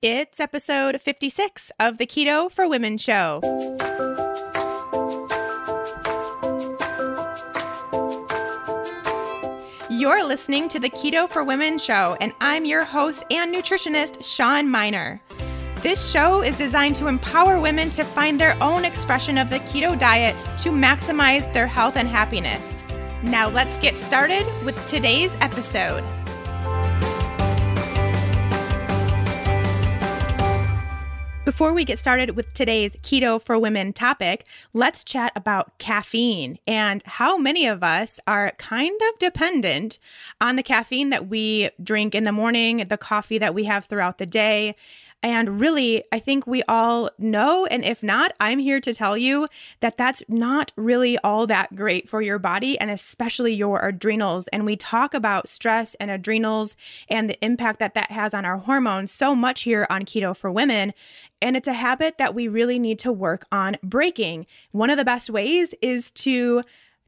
It's episode 56 of the Keto for Women show. You're listening to the Keto for Women show, and I'm your host and nutritionist, Shawn Miner. This show is designed to empower women to find their own expression of the keto diet to maximize their health and happiness. Now let's get started with today's episode. Before we get started with today's Keto for Women topic, let's chat about caffeine and how many of us are kind of dependent on the caffeine that we drink in the morning, the coffee that we have throughout the day. And really, I think we all know, and if not, I'm here to tell you that that's not really all that great for your body and especially your adrenals. And we talk about stress and adrenals and the impact that that has on our hormones so much here on Keto for Women. And it's a habit that we really need to work on breaking. One of the best ways is to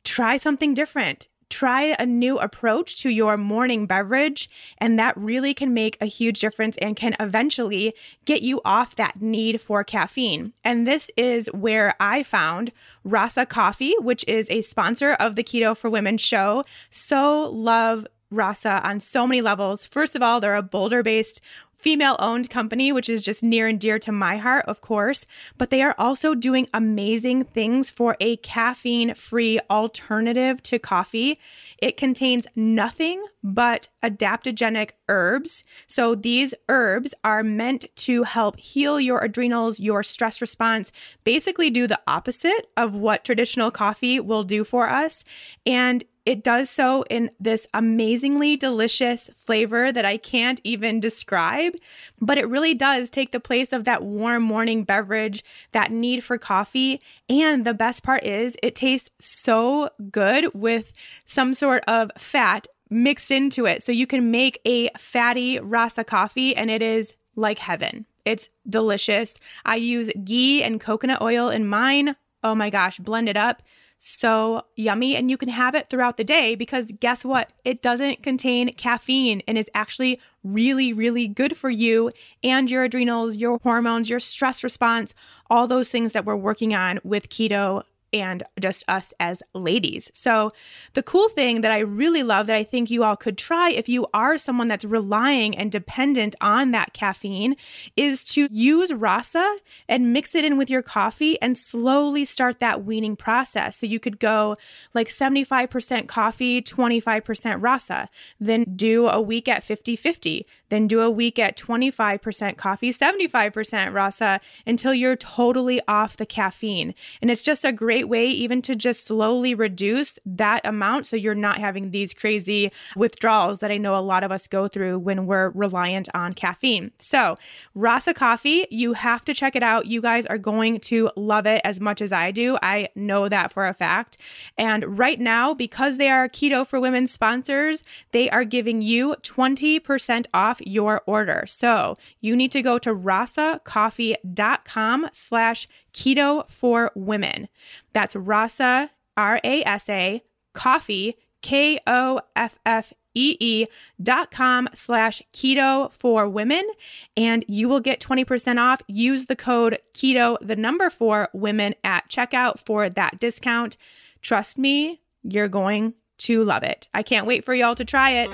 try something different. Try a new approach to your morning beverage, and that really can make a huge difference and can eventually get you off that need for caffeine. And this is where I found Rasa Coffee, which is a sponsor of the Keto for Women show. So love Rasa on so many levels. First of all, they're a Boulder-based female-owned company, which is just near and dear to my heart, of course, but they are also doing amazing things for a caffeine-free alternative to coffee. It contains nothing but adaptogenic herbs. So these herbs are meant to help heal your adrenals, your stress response, basically do the opposite of what traditional coffee will do for us. And it does so in this amazingly delicious flavor that I can't even describe, but it really does take the place of that warm morning beverage, that need for coffee. And the best part is it tastes so good with some sort of fat mixed into it. So you can make a fatty Rasa coffee and it is like heaven. It's delicious. I use ghee and coconut oil in mine. Oh my gosh, blend it up. So yummy. And you can have it throughout the day because guess what? It doesn't contain caffeine and is actually really, really good for you and your adrenals, your hormones, your stress response, all those things that we're working on with keto and just us as ladies. So the cool thing that I really love that I think you all could try if you are someone that's relying and dependent on that caffeine is to use Rasa and mix it in with your coffee and slowly start that weaning process. So you could go like 75% coffee, 25% Rasa, then do a week at 50-50, then do a week at 25% coffee, 75% Rasa until you're totally off the caffeine. And it's just a great way even to just slowly reduce that amount so you're not having these crazy withdrawals that I know a lot of us go through when we're reliant on caffeine. So Rasa Coffee, you have to check it out. You guys are going to love it as much as I do. I know that for a fact. And right now, because they are Keto for Women sponsors, they are giving you 20% off your order. So you need to go to rasacoffee.com/keto for women. That's Rasa, RASA, coffee, KOFFEE.com/keto for women. And you will get 20% off. Use the code keto, the number 4 women at checkout for that discount. Trust me, you're going to love it. I can't wait for y'all to try it.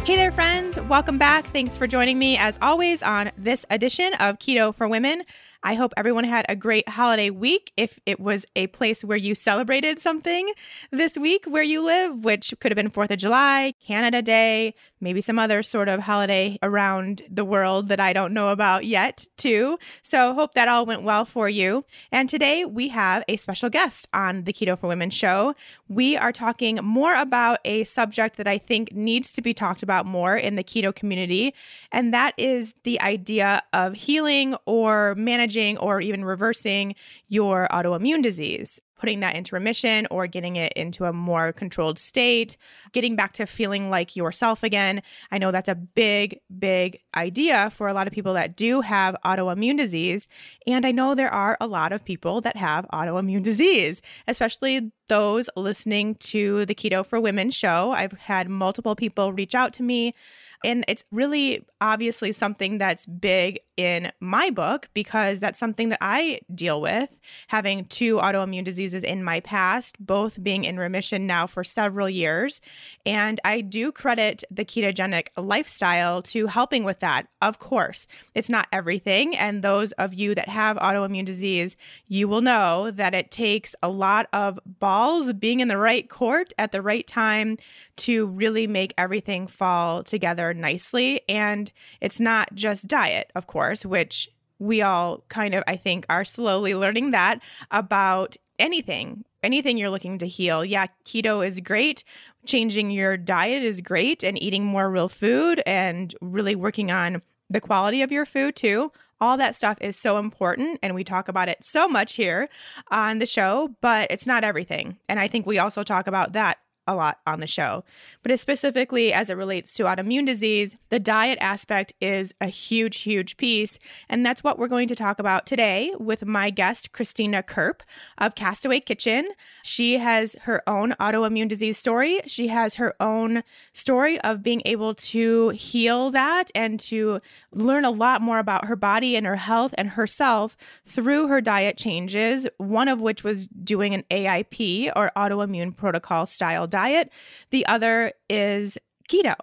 Hey there, friends. Welcome back. Thanks for joining me as always on this edition of Keto for Women. I hope everyone had a great holiday week. If it was a place where you celebrated something this week where you live, which could have been 4th of July, Canada Day, maybe some other sort of holiday around the world that I don't know about yet too. So hope that all went well for you. And today we have a special guest on the Keto for Women show. We are talking more about a subject that I think needs to be talked about more in the keto community. And that is the idea of healing or managing or even reversing your autoimmune disease, putting that into remission or getting it into a more controlled state, getting back to feeling like yourself again. I know that's a big, big idea for a lot of people that do have autoimmune disease. And I know there are a lot of people that have autoimmune disease, especially those listening to the Keto for Women show. I've had multiple people reach out to me And it's really obviously something that's big in my book because that's something that I deal with, having 2 autoimmune diseases in my past, both being in remission now for several years. And I do credit the ketogenic lifestyle to helping with that. Of course, it's not everything. And those of you that have autoimmune disease, you will know that it takes a lot of balls being in the right court at the right time to really make everything fall together nicely. And it's not just diet, of course, which we all kind of, I think, are slowly learning that about anything you're looking to heal. Yeah, keto is great. Changing your diet is great, and eating more real food and really working on the quality of your food too. All that stuff is so important, and we talk about it so much here on the show, but it's not everything. And I think we also talk about that a lot on the show. But specifically as it relates to autoimmune disease, the diet aspect is a huge, huge piece. And that's what we're going to talk about today with my guest, Cristina Curp of Castaway Kitchen. She has her own autoimmune disease story. She has her own story of being able to heal that and to learn a lot more about her body and her health and herself through her diet changes, one of which was doing an AIP or autoimmune protocol style diet. The other is keto,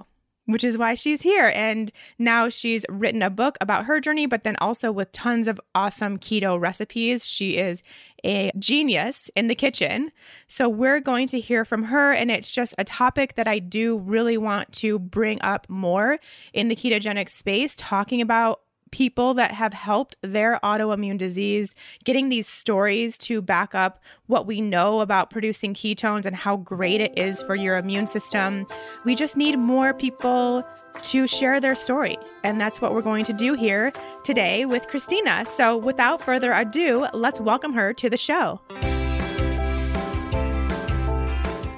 which is why she's here. And now she's written a book about her journey, but then also with tons of awesome keto recipes. She is a genius in the kitchen. So we're going to hear from her. And it's just a topic that I do really want to bring up more in the ketogenic space, talking about people that have helped their autoimmune disease, getting these stories to back up what we know about producing ketones and how great it is for your immune system. We just need more people to share their story. And that's what we're going to do here today with Cristina. So without further ado, let's welcome her to the show.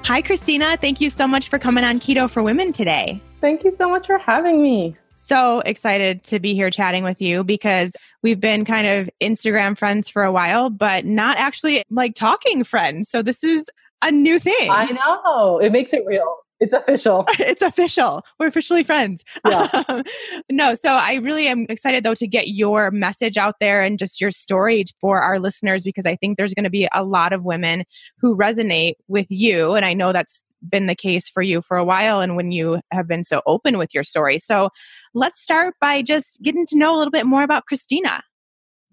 Hi, Cristina. Thank you so much for coming on Keto for Women today. Thank you so much for having me. So excited to be here chatting with you because we've been kind of Instagram friends for a while, but not actually like talking friends. So this is a new thing. I know. It makes it real. It's official. It's official. We're officially friends. Yeah. No, so I really am excited though to get your message out there and just your story for our listeners, because I think there's going to be a lot of women who resonate with you. And I know that's been the case for you for a while and when you have been so open with your story. So let's start by just getting to know a little bit more about Cristina.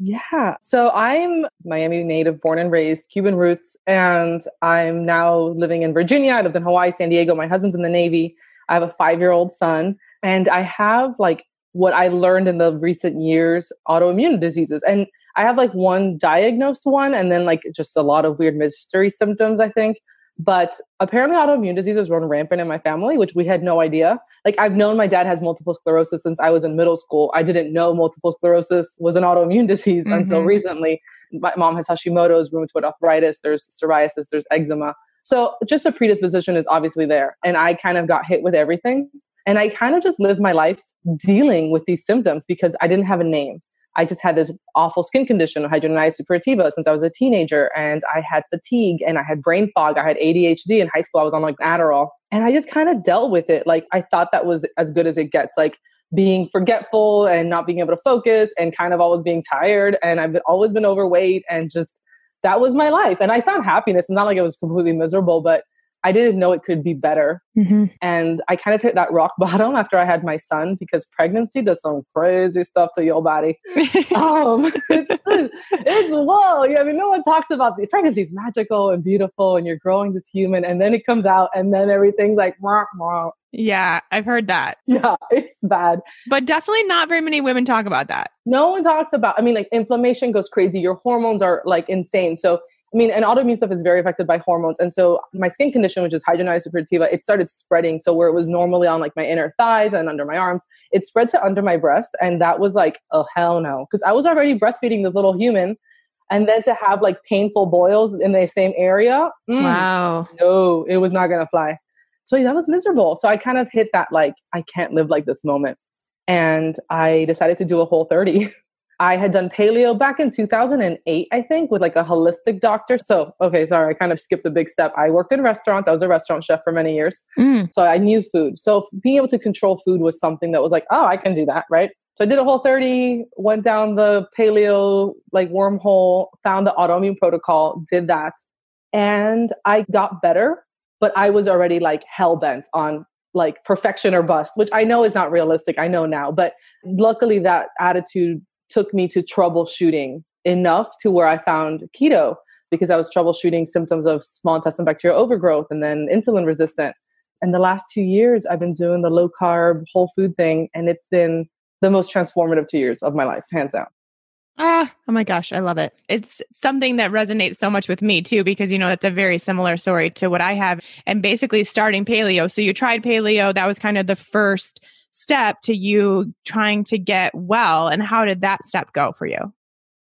Yeah. So I'm Miami native, born and raised, Cuban roots, and I'm now living in Virginia. I lived in Hawaii, San Diego. My husband's in the Navy. I have a 5-year-old son, and I have like what I learned in the recent years, autoimmune diseases. And I have like one diagnosed one, and then like just a lot of weird mystery symptoms, I think. But apparently autoimmune diseases run rampant in my family, which we had no idea. Like I've known my dad has multiple sclerosis since I was in middle school. I didn't know multiple sclerosis was an autoimmune disease until recently. My mom has Hashimoto's, rheumatoid arthritis, there's psoriasis, there's eczema. So just the predisposition is obviously there. And I kind of got hit with everything. And I kind of just lived my life dealing with these symptoms because I didn't have a name. I just had this awful skin condition, hidradenitis suppurativa, since I was a teenager. And I had fatigue and I had brain fog. I had ADHD in high school. I was on like Adderall. And I just kind of dealt with it. Like I thought that was as good as it gets, like being forgetful and not being able to focus and kind of always being tired. And I've always been overweight and just that was my life. And I found happiness. It's not like it was completely miserable, but I didn't know it could be better. And I kind of hit that rock bottom after I had my son because pregnancy does some crazy stuff to your body. It's whoa. I mean, no one talks about the pregnancy is magical and beautiful and you're growing this human and then it comes out and then everything's like, wah, wah. Yeah, I've heard that. Yeah, it's bad. But definitely not very many women talk about that. No one talks about, I mean, like inflammation goes crazy. Your hormones are like insane. So I mean, and autoimmune stuff is very affected by hormones. And so my skin condition, which is hidradenitis suppurativa, it started spreading. So where it was normally on like my inner thighs and under my arms, it spread to under my breast. And that was like, oh, hell no. Because I was already breastfeeding this little human. And then to have like painful boils in the same area. Wow. No, it was not going to fly. So yeah, that was miserable. So I kind of hit that like, I can't live like this moment. And I decided to do a Whole 30. I had done paleo back in 2008, I think, with like a holistic doctor. So, okay, sorry, I kind of skipped a big step. I worked in restaurants. I was a restaurant chef for many years. So I knew food. So being able to control food was something that was like, oh, I can do that, right? So I did a Whole30, went down the paleo like wormhole, found the autoimmune protocol, did that. And I got better, but I was already like hell bent on like perfection or bust, which I know is not realistic. I know now, but luckily that attitude took me to troubleshooting enough to where I found keto, because I was troubleshooting symptoms of small intestinal bacterial overgrowth and then insulin resistant. And the last 2 years, I've been doing the low carb whole food thing. And it's been the most transformative 2 years of my life, hands down. Oh my gosh, I love it. It's something that resonates so much with me too, because, that's a very similar story to what I have, and basically starting paleo. So you tried paleo. That was kind of the first step to you trying to get well. And how did that step go for you?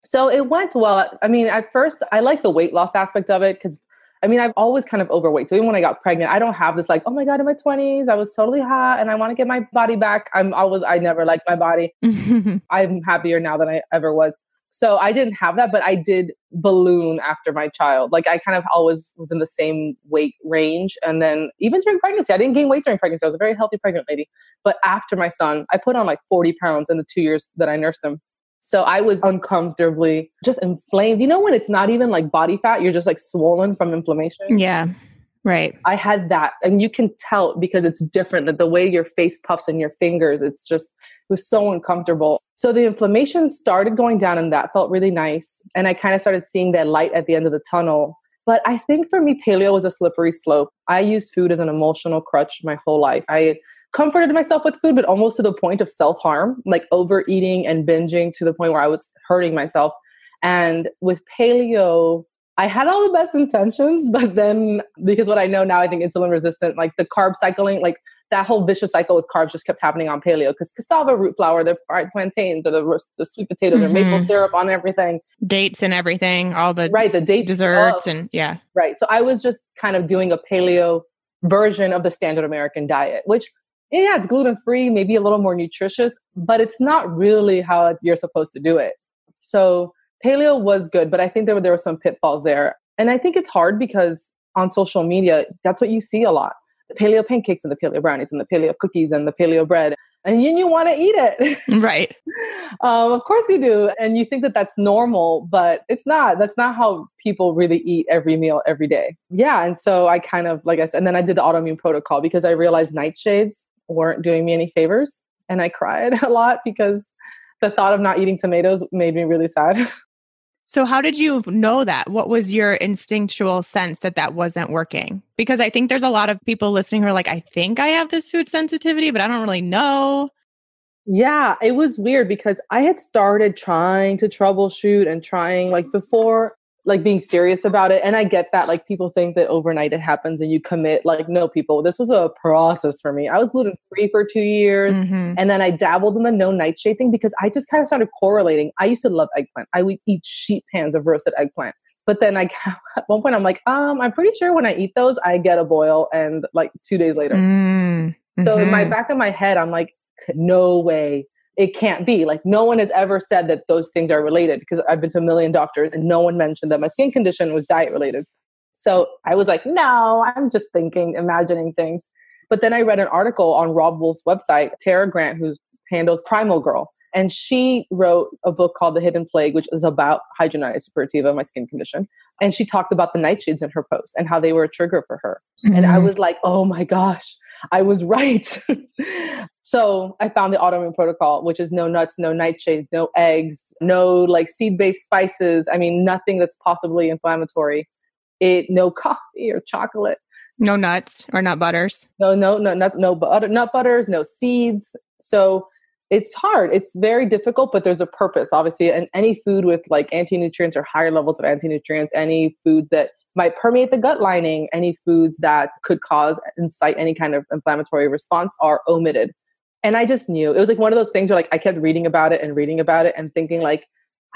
So it went well. I mean, at first I like the weight loss aspect of it because I've always kind of overweight. So even when I got pregnant, I don't have this like, oh my God, in my 20s, I was totally hot and I want to get my body back. I never liked my body. I'm happier now than I ever was. So I didn't have that, but I did balloon after my child. Like I kind of always was in the same weight range. And then even during pregnancy, I didn't gain weight during pregnancy. I was a very healthy pregnant lady. But after my son, I put on like 40 pounds in the 2 years that I nursed him. So I was uncomfortably just inflamed. When it's not even like body fat, you're just like swollen from inflammation. Yeah. Right. I had that. And you can tell because it's different, that the way your face puffs and your fingers, it was so uncomfortable. So the inflammation started going down and that felt really nice. And I kind of started seeing that light at the end of the tunnel. But I think for me, paleo was a slippery slope. I used food as an emotional crutch my whole life. I comforted myself with food, but almost to the point of self-harm, like overeating and binging to the point where I was hurting myself. And with paleo, I had all the best intentions, but then because what I know now, I think insulin resistant, like the carb cycling, like that whole vicious cycle with carbs just kept happening on paleo because cassava root flour, the fried plantains, or the sweet potatoes, or maple syrup on everything. Dates and everything, all the dates, desserts and yeah. Right. So I was just kind of doing a paleo version of the standard American diet, which it's gluten-free, maybe a little more nutritious, but it's not really how you're supposed to do it. So paleo was good, but I think there were some pitfalls there. And I think it's hard because on social media, that's what you see a lot. The paleo pancakes and the paleo brownies and the paleo cookies and the paleo bread. And then you want to eat it. Right. Of course you do. And you think that that's normal, but it's not. That's not how people really eat every meal every day. Yeah. And so I kind of, like I said, and then I did the autoimmune protocol because I realized nightshades weren't doing me any favors. And I cried a lot because the thought of not eating tomatoes made me really sad. So how did you know that? What was your instinctual sense that wasn't working? Because I think there's a lot of people listening who are like, I think I have this food sensitivity, but I don't really know. Yeah, it was weird because I had started trying to troubleshoot and trying like before, like being serious about it. And I get that like people think that overnight it happens and you commit. Like, no, people, this was a process for me. I was gluten-free for 2 years. And then I dabbled in the no nightshade thing because I just kind of started correlating. I used to love eggplant. I would eat sheet pans of roasted eggplant. But then at one point I'm like, I'm pretty sure when I eat those, I get a boil, and like 2 days later. So in my back of my head, I'm like, no way. It can't be. Like, no one has ever said that those things are related, because I've been to a million doctors and no one mentioned that my skin condition was diet related. So I was like, no, I'm just imagining things. But then I read an article on Rob Wolf's website, Tara Grant, who handles Primal Girl. And she wrote a book called The Hidden Plague, which is about hidradenitis suppurativa, my skin condition. And she talked about the nightshades in her post and how they were a trigger for her. And I was like, oh my gosh, I was right. So I found the autoimmune protocol, which is no nuts, no nightshades, no eggs, no like seed-based spices. I mean, nothing that's possibly inflammatory. No coffee or chocolate. No nuts or nut butters. No nuts, nut butters, no seeds. So it's hard. It's very difficult, but there's a purpose, obviously. And any food with like anti-nutrients or higher levels of anti-nutrients, any foods that might permeate the gut lining, any foods that could incite any kind of inflammatory response are omitted. And I just knew. It was like one of those things where like I kept reading about it and thinking like,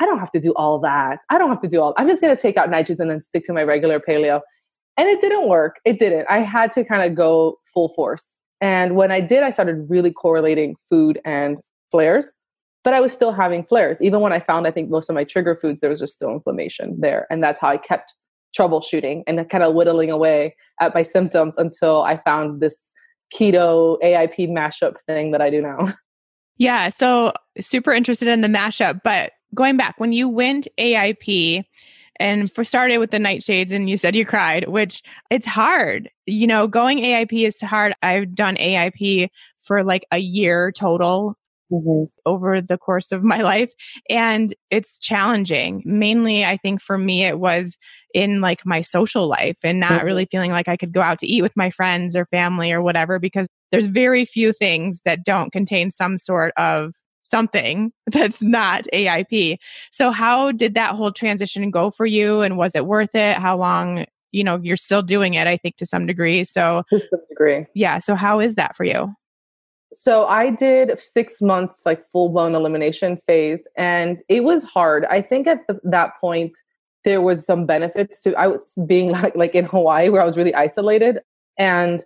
I don't have to do all that. I'm just going to take out nightshades and then stick to my regular paleo. And it didn't work. It didn't. I had to kind of go full force. And when I did, I started really correlating food and flares. but I was still having flares. Even when I found, I think most of my trigger foods, there was just still inflammation there. And that's how I kept troubleshooting and kind of whittling away at my symptoms until I found this keto AIP mashup thing that I do now. Yeah. So super interested in the mashup, but going back, when you went AIP and started with the nightshades and you said you cried, which it's hard, going AIP is hard. I've done AIP for like a year total over the course of my life. And it's challenging. Mainly, I think for me, it was in like my social life and not really feeling like I could go out to eat with my friends or family or whatever, because there's very few things that don't contain some sort of something that's not AIP. So how did that whole transition go for you? And was it worth it? How long, you're still doing it, I think, to some degree. So to some degree. Yeah. So how is that for you? So I did 6 months, like full-blown elimination phase, and it was hard. I think at that point, there was some benefits to, I was being like in Hawaii where I was really isolated, and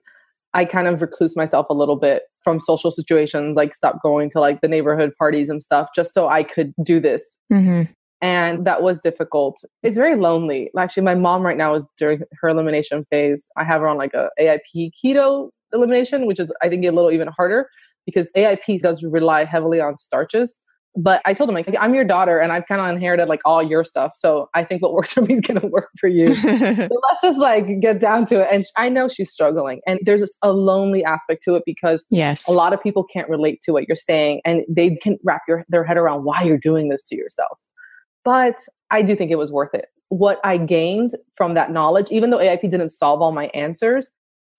I kind of recluse myself a little bit from social situations, like stop going to like the neighborhood parties and stuff, just so I could do this. And that was difficult. It's very lonely. Actually, my mom right now is during her elimination phase. I have her on like a AIP keto elimination, which is, I think, a little even harder because AIP does rely heavily on starches. But I told him, like, I'm your daughter and I've kind of inherited like all your stuff. So I think what works for me is going to work for you. So let's just like get down to it. And I know she's struggling. And there's a lonely aspect to it because a lot of people can't relate to what you're saying and they can wrap their head around why you're doing this to yourself. But I do think it was worth it. What I gained from that knowledge, even though AIP didn't solve all my answers,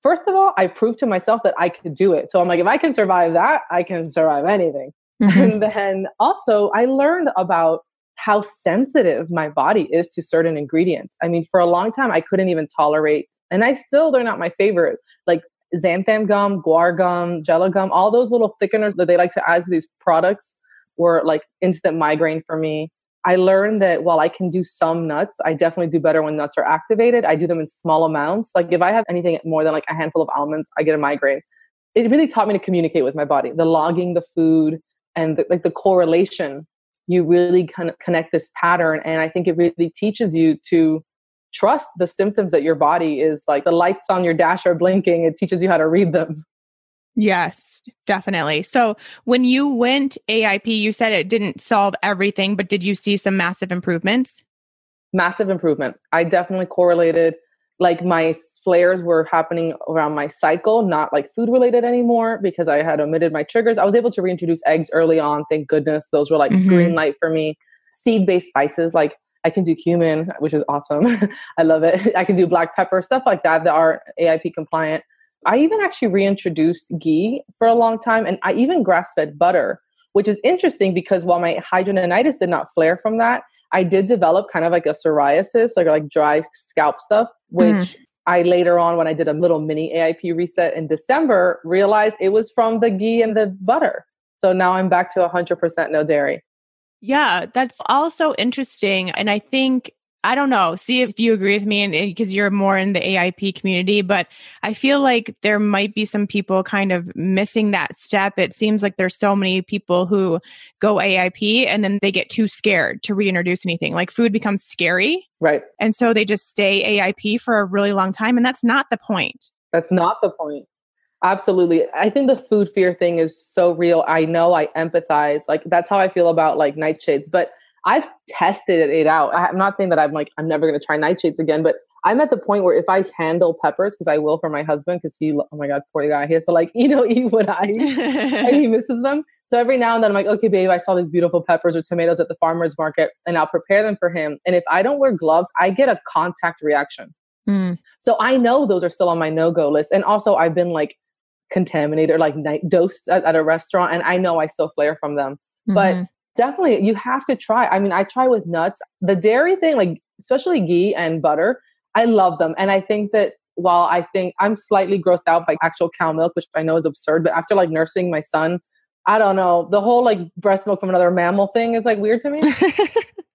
first of all, I proved to myself that I could do it. So I'm like, if I can survive that, I can survive anything. And then also I learned about how sensitive my body is to certain ingredients. I mean, for a long time, I couldn't even tolerate, and they're not my favorite, like xanthan gum, guar gum, jello gum, all those little thickeners that they like to add to these products were like instant migraine for me. I learned that while I can do some nuts, I definitely do better when nuts are activated. I do them in small amounts. Like if I have anything more than like a handful of almonds, I get a migraine. It really taught me to communicate with my body, the logging the food and the correlation. You really kind of connect this pattern. And I think it really teaches you to trust the symptoms that your body is like the lights on your dash are blinking. It teaches you how to read them. Yes, definitely. So when you went AIP, you said it didn't solve everything, but did you see some massive improvements? Massive improvement. I definitely correlated, like my flares were happening around my cycle, not like food related anymore because I had omitted my triggers. I was able to reintroduce eggs early on. Thank goodness. Those were like green light for me. Seed-based spices, like I can do cumin, which is awesome. I love it. I can do black pepper, stuff like that are AIP compliant. I even actually reintroduced ghee for a long time, and I even grass-fed butter, which is interesting because while my hidradenitis did not flare from that, I did develop kind of like a psoriasis, like dry scalp stuff, which I later on, when I did a little mini AIP reset in December, realized it was from the ghee and the butter. So now I'm back to 100% no dairy. Yeah, that's also interesting. And I think, I don't know, see if you agree with me, and because you're more in the AIP community, but I feel like there might be some people kind of missing that step. It seems like there's so many people who go AIP and then they get too scared to reintroduce anything. Like food becomes scary. Right. And so they just stay AIP for a really long time. And that's not the point. That's not the point. Absolutely. I think the food fear thing is so real. I know, I empathize. Like that's how I feel about like nightshades, but I've tested it out. I'm not saying that I'm never going to try nightshades again, but I'm at the point where if I handle peppers, because I will for my husband, because oh my God, poor guy, he has to like, eat what I eat and he misses them. So every now and then I'm like, okay, babe, I saw these beautiful peppers or tomatoes at the farmer's market and I'll prepare them for him. And if I don't wear gloves, I get a contact reaction. So I know those are still on my no-go list. And also I've been like contaminated or like dosed at a restaurant and I know I still flare from them. But definitely, you have to try. I mean, I try with nuts. The dairy thing, like especially ghee and butter, I love them. And I think that while I think I'm slightly grossed out by actual cow milk, which I know is absurd, but after like nursing my son, I don't know, the whole like breast milk from another mammal thing is like weird to me.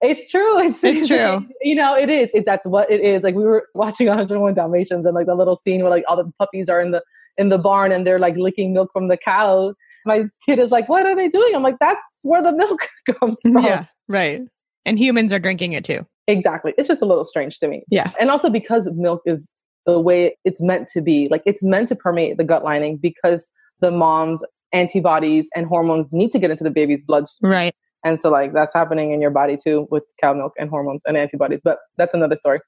It's true. It's true. It is. That's what it is. Like we were watching 101 Dalmatians and like the little scene where like all the puppies are in the barn and they're like licking milk from the cow. My kid is like, what are they doing? I'm like, that's where the milk comes from. Yeah, right. And humans are drinking it too. Exactly. It's just a little strange to me. Yeah. And also because milk is the way it's meant to be, like it's meant to permeate the gut lining because the mom's antibodies and hormones need to get into the baby's bloodstream. Right. And so like that's happening in your body too with cow milk and hormones and antibodies, but that's another story.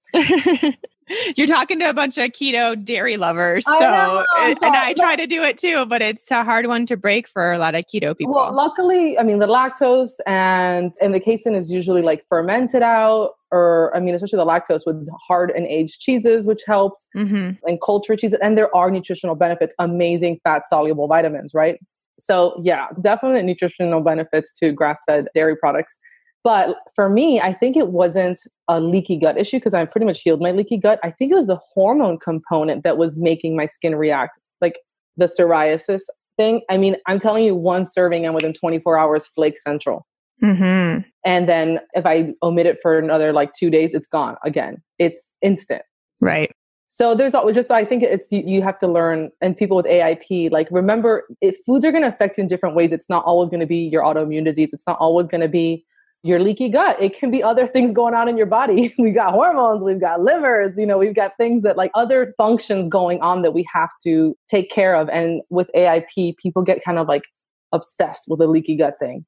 You're talking to a bunch of keto dairy lovers. So, I and I try to do it too, but it's a hard one to break for a lot of keto people. Well, luckily, I mean, the lactose and the casein is usually like fermented out, or I mean, especially the lactose with hard and aged cheeses, which helps, and cultured cheeses. And there are nutritional benefits, amazing fat soluble vitamins, right? So yeah, definite nutritional benefits to grass-fed dairy products. But for me, I think it wasn't a leaky gut issue because I pretty much healed my leaky gut. I think it was the hormone component that was making my skin react, like the psoriasis thing. I mean, I'm telling you, one serving and within 24 hours, flake central. And then if I omit it for another like 2 days, it's gone again. It's instant. Right. So there's always just, I think it's, you have to learn, and people with AIP, like remember, if foods are going to affect you in different ways, it's not always going to be your autoimmune disease. It's not always going to be your leaky gut. It can be other things going on in your body. We've got hormones, we've got livers, we've got things that like other functions going on that we have to take care of. And with AIP, people get kind of like obsessed with the leaky gut thing.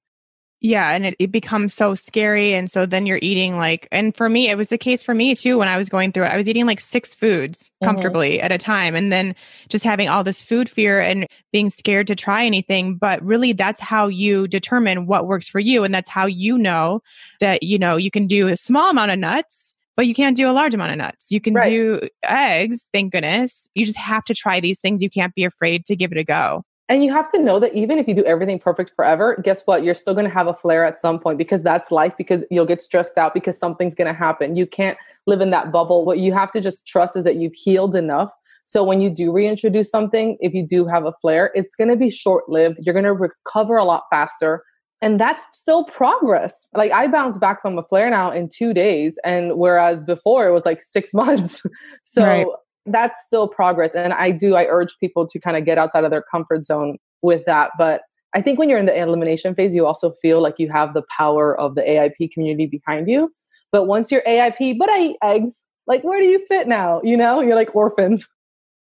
Yeah. And it becomes so scary. And so then you're eating like, and for me, it was the case for me too, when I was going through it, I was eating like 6 foods comfortably at a time. And then just having all this food fear and being scared to try anything. But really that's how you determine what works for you. And that's how you know that, you can do a small amount of nuts, but you can't do a large amount of nuts. You can do eggs, thank goodness. You just have to try these things. You can't be afraid to give it a go. And you have to know that even if you do everything perfect forever, guess what? You're still going to have a flare at some point because that's life, because you'll get stressed out because something's going to happen. You can't live in that bubble. What you have to just trust is that you've healed enough. So when you do reintroduce something, if you do have a flare, it's going to be short-lived. You're going to recover a lot faster. And that's still progress. Like I bounced back from a flare now in 2 days. And whereas before it was like 6 months. So that's still progress. And I urge people to kind of get outside of their comfort zone with that. But I think when you're in the elimination phase, you also feel like you have the power of the AIP community behind you. But once you're AIP, but I eat eggs, like where do you fit now? You're like orphans.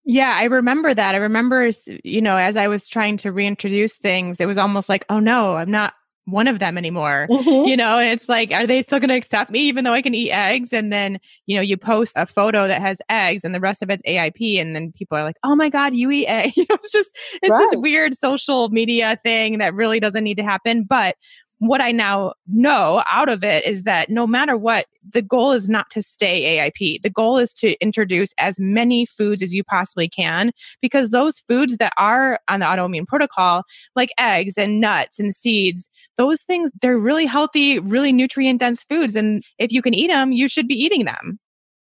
Yeah, I remember that. I remember, as I was trying to reintroduce things, it was almost like, oh no, I'm not one of them anymore, and it's like, are they still going to accept me even though I can eat eggs? And then, you post a photo that has eggs and the rest of it's AIP. And then people are like, oh my God, you eat eggs. It's this weird social media thing that really doesn't need to happen. But what I now know out of it is that no matter what, the goal is not to stay AIP. The goal is to introduce as many foods as you possibly can, because those foods that are on the autoimmune protocol, like eggs and nuts and seeds, those things, they're really healthy, really nutrient dense foods. And if you can eat them, you should be eating them.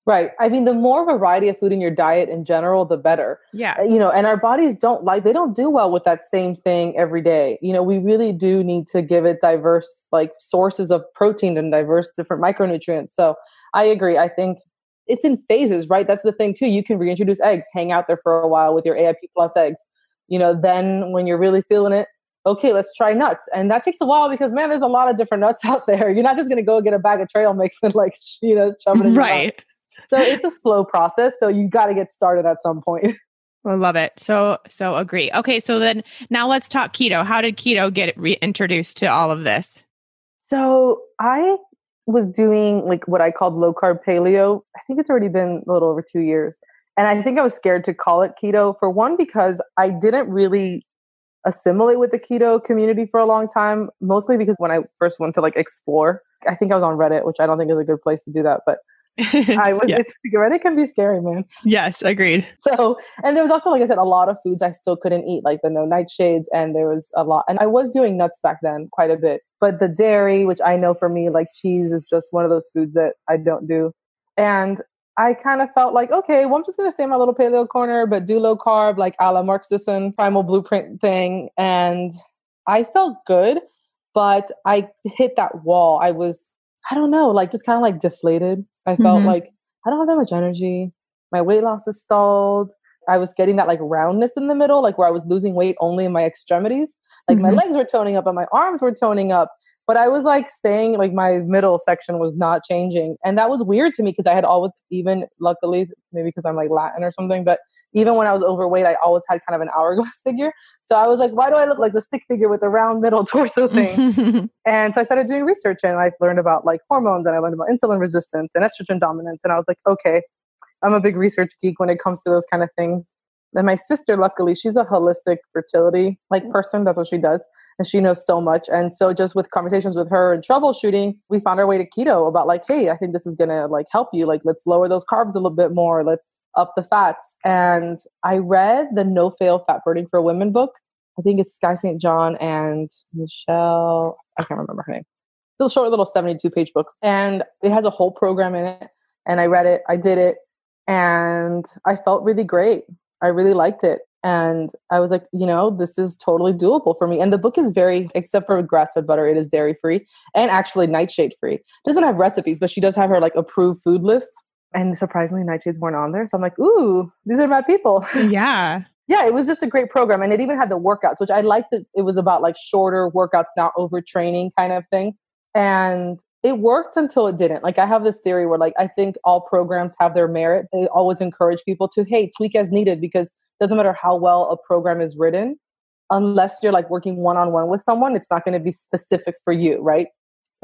Right. I mean, the more variety of food in your diet in general, the better. Yeah. And our bodies they don't do well with that same thing every day. We really do need to give it diverse, like sources of protein and diverse different micronutrients. So I agree. I think it's in phases, right? That's the thing too. You can reintroduce eggs, hang out there for a while with your AIP plus eggs. Then when you're really feeling it, okay, let's try nuts. And that takes a while because, man, there's a lot of different nuts out there. You're not just going to go get a bag of trail mix and shove it in your mouth. So it's a slow process. So you got to get started at some point. I love it. So agree. Okay. So then now let's talk keto. How did keto get reintroduced to all of this? So I was doing like what I called low carb paleo. I think it's already been a little over 2 years. And I think I was scared to call it keto, for one, because I didn't really assimilate with the keto community for a long time, mostly because when I first went to explore, I think I was on Reddit, which I don't think is a good place to do that, but Reddit can be scary, man. Yes, agreed. So, and there was also, like I said, a lot of foods I still couldn't eat, like the no nightshades, and there was a lot. And I was doing nuts back then quite a bit. But the dairy, which I know for me, like cheese is just one of those foods that I don't do. And I kind of felt like, okay, well, I'm just going to stay in my little paleo corner, but do low carb, like a la Mark Sisson primal blueprint thing. And I felt good, but I hit that wall. I don't know, just kind of deflated. I felt like I don't have that much energy. My weight loss is stalled. I was getting that roundness in the middle, where I was losing weight only in my extremities. Like my legs were toning up and my arms were toning up. But I was like staying, like my middle section was not changing. And that was weird to me because I had always, even luckily, maybe because I'm like Latin or something, but even when I was overweight, I always had kind of an hourglass figure. So I was like, why do I look like the stick figure with the round middle torso thing? And so I started doing research and I learned about like hormones and I learned about insulin resistance and estrogen dominance. And I was like, okay, I'm a big research geek when it comes to those kind of things. And my sister, luckily, she's a holistic fertility like person. That's what she does. And she knows so much. And so just with conversations with her and troubleshooting, we found our way to keto about like, hey, I think this is going to like help you. Like, let's lower those carbs a little bit more. Let's up the fats. And I read the No Fail Fat Burning for Women book. I think it's Sky St. John and Michelle. I can't remember her name. It's a short little 72-page book. And it has a whole program in it. And I read it. I did it. And I felt really great. I really liked it. And I was like, you know, this is totally doable for me. And the book is very, except for grass-fed butter, it is dairy-free and actually nightshade-free. It doesn't have recipes, but she does have her like approved food list. And surprisingly, nightshades weren't on there. So I'm like, ooh, these are my people. Yeah. Yeah, it was just a great program. And it even had the workouts, which I liked that it was about like shorter workouts, not overtraining kind of thing. And it worked until it didn't. Like I have this theory where like, I think all programs have their merit. They always encourage people to, hey, tweak as needed, because it doesn't matter how well a program is written, unless you're like working one-on-one with someone, it's not going to be specific for you, right?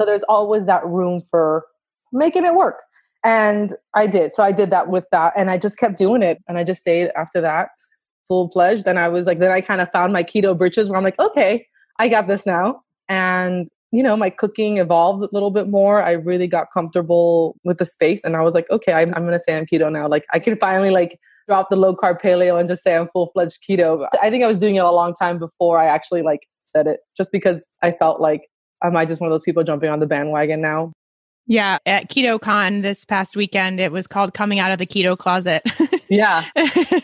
So there's always that room for making it work. And I did. So I did that with that. And I just kept doing it. And I just stayed after that full-fledged. And I was like, then I kind of found my keto britches where I'm like, okay, I got this now. And you know, my cooking evolved a little bit more. I really got comfortable with the space. And I was like, okay, I'm going to say I'm keto now. Like I can finally like drop the low carb paleo and just say I'm full-fledged keto. I think I was doing it a long time before I actually like said it, just because I felt like, am I just one of those people jumping on the bandwagon now? Yeah. At KetoCon this past weekend, it was called Coming Out of the Keto Closet. Yeah.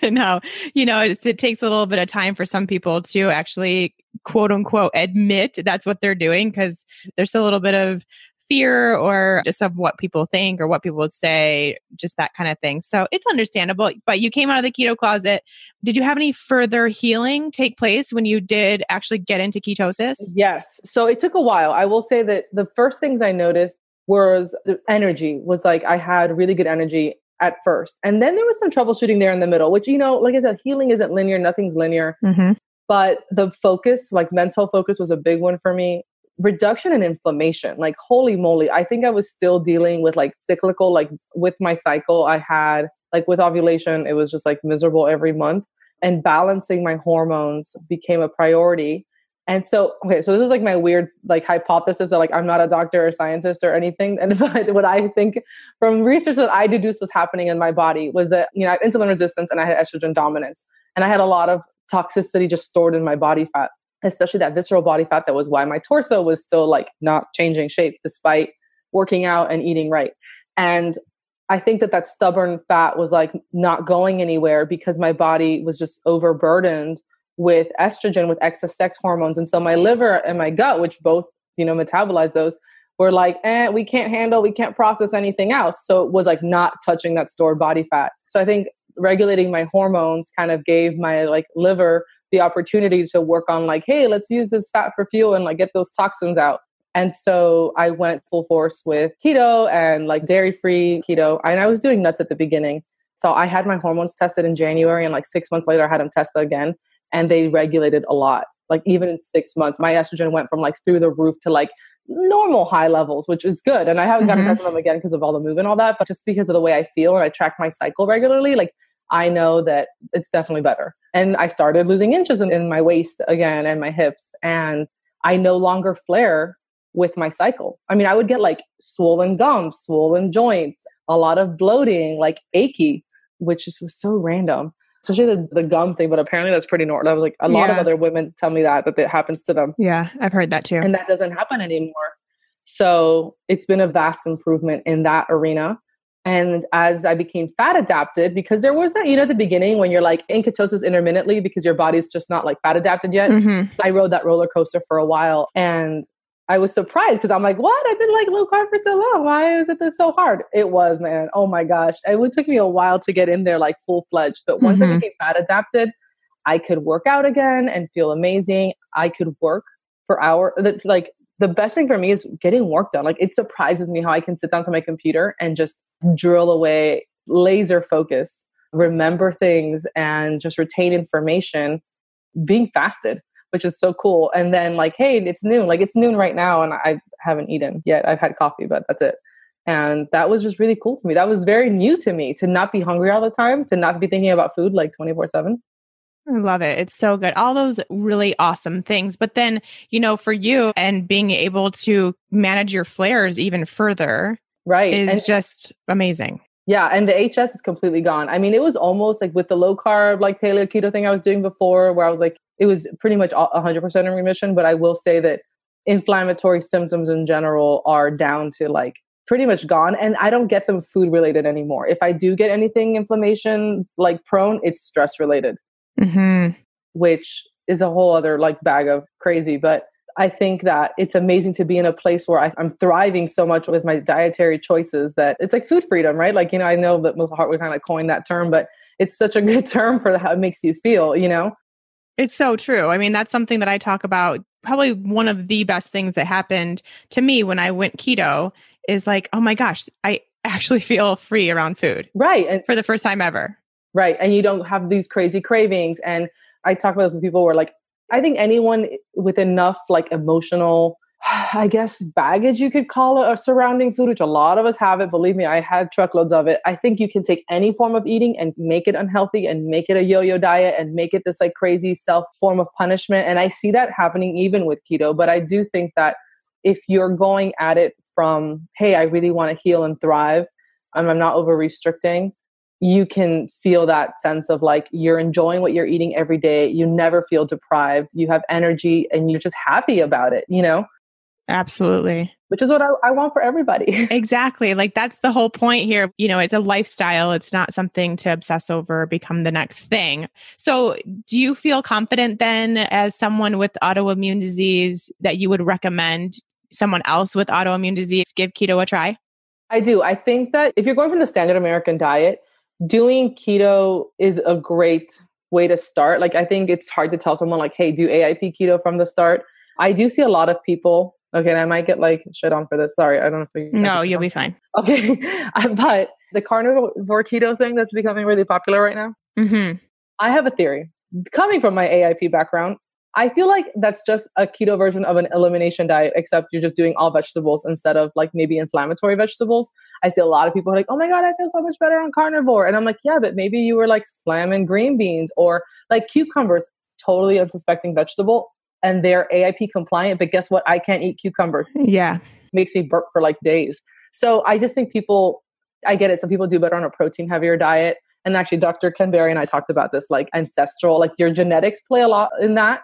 No, you know, it takes a little bit of time for some people to actually quote unquote admit that's what they're doing, because there's a little bit of fear or just of what people think or what people would say, just that kind of thing. So it's understandable, but you came out of the keto closet. Did you have any further healing take place when you did actually get into ketosis? Yes. So it took a while. I will say that the first things I noticed was the energy was like, I had really good energy at first. And then there was some troubleshooting there in the middle, which, you know, like I said, healing isn't linear. Nothing's linear. But the focus, like mental focus was a big one for me. Reduction in inflammation, like holy moly. I think I was still dealing with like cyclical, like with my cycle. I had like with ovulation, it was just like miserable every month, and balancing my hormones became a priority. And so, okay, so this is like my weird like hypothesis that like I'm not a doctor or scientist or anything. And what I think from research that I deduced was happening in my body was that, you know, I have insulin resistance and I had estrogen dominance. And I had a lot of toxicity just stored in my body fat, especially that visceral body fat. That was why my torso was still like not changing shape despite working out and eating right. And I think that stubborn fat was like not going anywhere because my body was just overburdened with estrogen, with excess sex hormones. And so my liver and my gut, which both, you know, metabolize those, were like, we can't process anything else. So it was like not touching that stored body fat. So I think regulating my hormones kind of gave my like liver the opportunity to work on like, hey, let's use this fat for fuel and like get those toxins out. And so I went full force with keto and like dairy-free keto. And I was doing nuts at the beginning. So I had my hormones tested in January, and like 6 months later, I had them tested again, and they regulated a lot. Like even in 6 months, my estrogen went from like through the roof to like normal high levels, which is good. And I haven't gotten tested them again because of all the movement and all that, but just because of the way I feel and I track my cycle regularly, like I know that it's definitely better. And I started losing inches in my waist again and my hips, and I no longer flare with my cycle. I mean, I would get like swollen gums, swollen joints, a lot of bloating, like achy, which is so random. Especially the gum thing, but apparently that's pretty normal. That was like a lot of other women tell me that it happens to them. Yeah, I've heard that too. And that doesn't happen anymore. So it's been a vast improvement in that arena. And as I became fat adapted, because there was that, you know, at the beginning when you're like in ketosis intermittently because your body's just not like fat adapted yet. I rode that roller coaster for a while, and I was surprised because I'm like, what? I've been like low carb for so long. Why is this so hard? It was, man. Oh my gosh. It took me a while to get in there like full fledged. But once I became fat adapted, I could work out again and feel amazing. I could work for hours. That's like the best thing for me is getting work done. Like it surprises me how I can sit down to my computer and just drill away, laser focus, remember things and just retain information being fasted, which is so cool. And then like, hey, it's noon. Like it's noon right now and I haven't eaten yet. I've had coffee, but that's it. And that was just really cool to me. That was very new to me, to not be hungry all the time, to not be thinking about food like 24/7. I love it. It's so good. All those really awesome things. But then, for you and being able to manage your flares even further is just amazing. Yeah. And the HS is completely gone. I mean, it was almost like with the low carb, like paleo keto thing I was doing before, where I was like, it was pretty much 100% in remission. But I will say that inflammatory symptoms in general are down to like pretty much gone. And I don't get them food related anymore. If I do get anything inflammation like prone, it's stress related. Mm-hmm. Which is a whole other like bag of crazy. But I think that it's amazing to be in a place where I'm thriving so much with my dietary choices that it's like food freedom, right? Like, I know that Melissa Hart would kind of like coin that term, but it's such a good term for how it makes you feel, It's so true. I mean, that's something that I talk about. Probably one of the best things that happened to me when I went keto is like, oh my gosh, I actually feel free around food. Right. And for the first time ever. Right. And you don't have these crazy cravings. And I talk about this with people who are like, I think anyone with enough like emotional, I guess, baggage, you could call it, or surrounding food, which a lot of us have it. Believe me, I had truckloads of it. I think you can take any form of eating and make it unhealthy and make it a yo-yo diet and make it this like crazy self form of punishment. And I see that happening even with keto. But I do think that if you're going at it from, hey, I really want to heal and thrive, and I'm not over restricting, you can feel that sense of like you're enjoying what you're eating every day. You never feel deprived. You have energy and you're just happy about it, Absolutely. Which is what I want for everybody. Exactly. Like that's the whole point here. It's a lifestyle. It's not something to obsess over or become the next thing. So do you feel confident then as someone with autoimmune disease that you would recommend someone else with autoimmune disease give keto a try? I do. I think that if you're going from the standard American diet, doing keto is a great way to start. Like, I think it's hard to tell someone like, hey, do AIP keto from the start. I do see a lot of people. Okay. And I might get like shit on for this. Sorry. I don't know if you. No, you'll be fine. Okay. But the carnivore keto thing that's becoming really popular right now. Mm-hmm. I have a theory. Coming from my AIP background, I feel like that's just a keto version of an elimination diet, except you're just doing all vegetables instead of like maybe inflammatory vegetables. I see a lot of people are like, oh my God, I feel so much better on carnivore. And I'm like, yeah, but maybe you were like slamming green beans or like cucumbers, totally unsuspecting vegetable. And they're AIP compliant. But guess what? I can't eat cucumbers. Yeah. Makes me burp for like days. So I just think I get it. Some people do better on a protein heavier diet. And actually Dr. Ken Berry and I talked about this, like ancestral, like your genetics play a lot in that.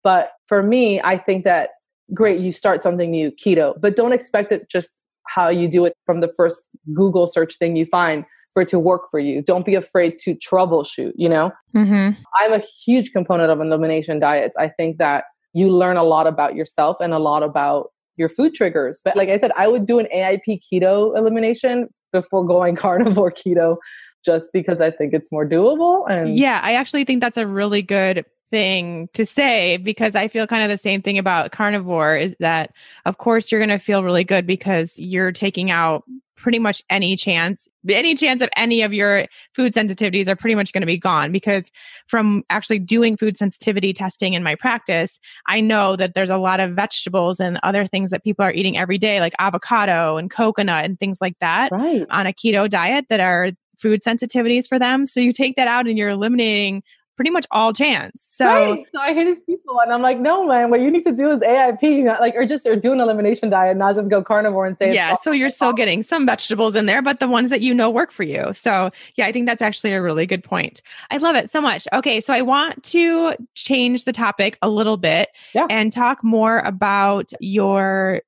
But for me, I think that, great, you start something new, keto, but don't expect it just how you do it from the first Google search thing you find for it to work for you. Don't be afraid to troubleshoot, Mm-hmm. I'm a huge component of elimination diets. I think that you learn a lot about yourself and a lot about your food triggers. But like I said, I would do an AIP keto elimination before going carnivore keto, just because I think it's more doable. And yeah, I actually think that's a really good thing to say, because I feel kind of the same thing about carnivore is that, of course, you're going to feel really good because you're taking out pretty much any chance of any of your food sensitivities are pretty much going to be gone. Because from actually doing food sensitivity testing in my practice, I know that there's a lot of vegetables and other things that people are eating every day, like avocado and coconut and things like that, right, on a keto diet that are food sensitivities for them. So you take that out and you're eliminating pretty much all chance. So, right. So I hear these people and I'm like, no, man, what you need to do is AIP, or do an elimination diet, not just go carnivore and say, yeah. So you're still getting some vegetables in there, but the ones that work for you. So yeah, I think that's actually a really good point. I love it so much. Okay. So I want to change the topic a little bit and talk more about your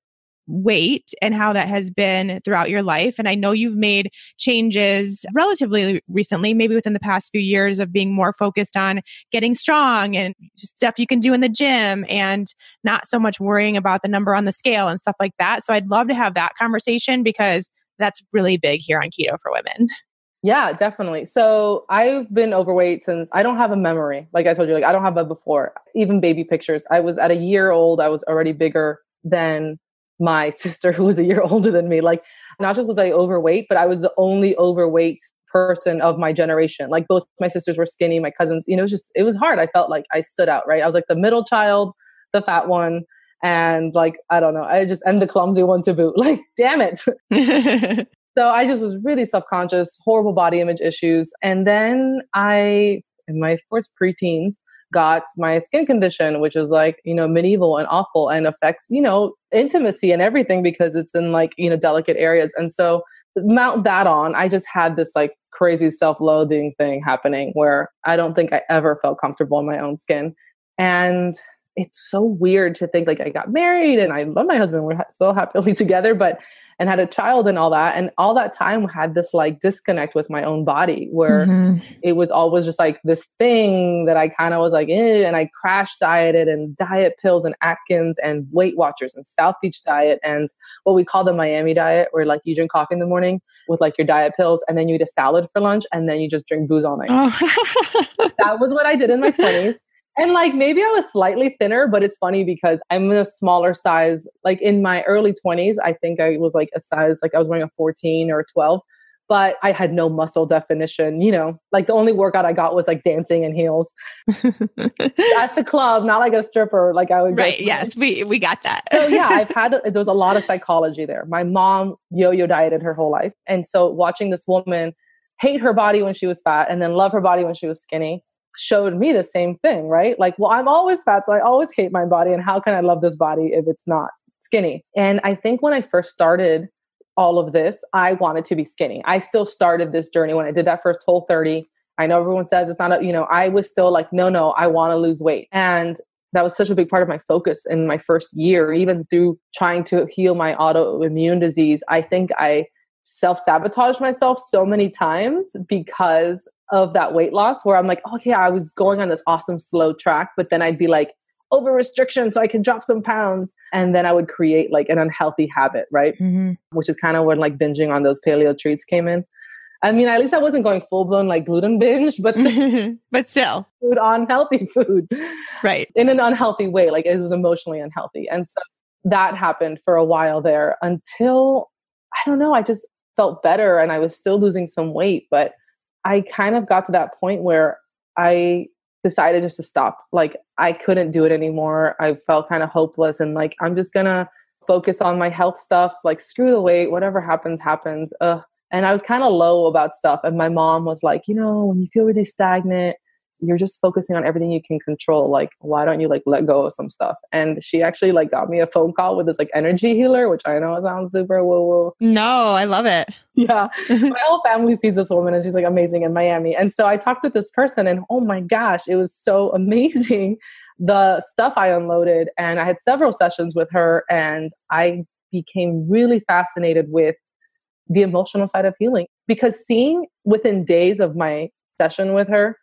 weight and how that has been throughout your life. And I know you've made changes relatively recently, maybe within the past few years, of being more focused on getting strong and stuff you can do in the gym and not so much worrying about the number on the scale and stuff like that. So I'd love to have that conversation because that's really big here on Keto for Women. Yeah, definitely. So I've been overweight since I don't have a memory. Like I told you, like I don't have a before, even baby pictures. I was at a year old. I was already bigger than my sister who was a year older than me. Like not just was I overweight, but I was the only overweight person of my generation. Like both my sisters were skinny, my cousins, you know, it was hard. I felt like I stood out, right? I was like the middle child, the fat one. And like, I don't know, and the clumsy one to boot. Like, damn it. So I just was really self-conscious, horrible body image issues. And then in my first preteens, got my skin condition, which is like, you know, medieval and awful and affects, you know, intimacy and everything because it's in like, you know, delicate areas. And so mount that on, I just had this like crazy self-loathing thing happening where I don't think I ever felt comfortable in my own skin. And it's so weird to think like I got married and I love my husband. We're so happily together, and had a child and all that. And all that time had this like disconnect with my own body where it was always just like this thing that I kind of was like, and I crash dieted and diet pills and Atkins and Weight Watchers and South Beach diet and what we call the Miami diet, where like you drink coffee in the morning with like your diet pills and then you eat a salad for lunch and then you just drink booze all night. Oh. That was what I did in my 20s. And like, maybe I was slightly thinner, but it's funny because I'm in a smaller size. Like in my early 20s, I think I was like a size, like I was wearing a 14 or a 12, but I had no muscle definition, you know, like the only workout I got was like dancing in heels at the club, not like a stripper. Like I would. Right. Yes. We got that. So yeah, there was a lot of psychology there. My mom yo-yo dieted her whole life. And so watching this woman hate her body when she was fat and then love her body when she was skinny showed me the same thing, right? Like, well, I'm always fat, so I always hate my body. And how can I love this body if it's not skinny? And I think when I first started all of this, I wanted to be skinny. I still started this journey when I did that first Whole30. I know everyone says it's not I was still like, no, I want to lose weight. And that was such a big part of my focus in my first year, even through trying to heal my autoimmune disease. I think I self-sabotaged myself so many times because of that weight loss where I'm like, okay, I was going on this awesome slow track, but then I'd be like over restriction so I can drop some pounds. And then I would create like an unhealthy habit, right? Which is kind of when like binging on those paleo treats came in. I mean, at least I wasn't going full blown like gluten binge, but but still food on healthy food, right? In an unhealthy way. Like it was emotionally unhealthy. And so that happened for a while there until, I don't know, I just felt better and I was still losing some weight, but I kind of got to that point where I decided just to stop. Like I couldn't do it anymore. I felt kind of hopeless and like, I'm just going to focus on my health stuff. Like screw the weight, whatever happens, happens. And I was kind of low about stuff. And my mom was like, you know, when you feel really stagnant, you're just focusing on everything you can control. Like, why don't you like let go of some stuff? And she actually like got me a phone call with this like energy healer, which I know sounds super woo-woo. No, I love it. Yeah. My whole family sees this woman and she's like amazing in Miami. And so I talked with this person and oh my gosh, it was so amazing. The stuff I unloaded, and I had several sessions with her and I became really fascinated with the emotional side of healing because seeing within days of my session with her,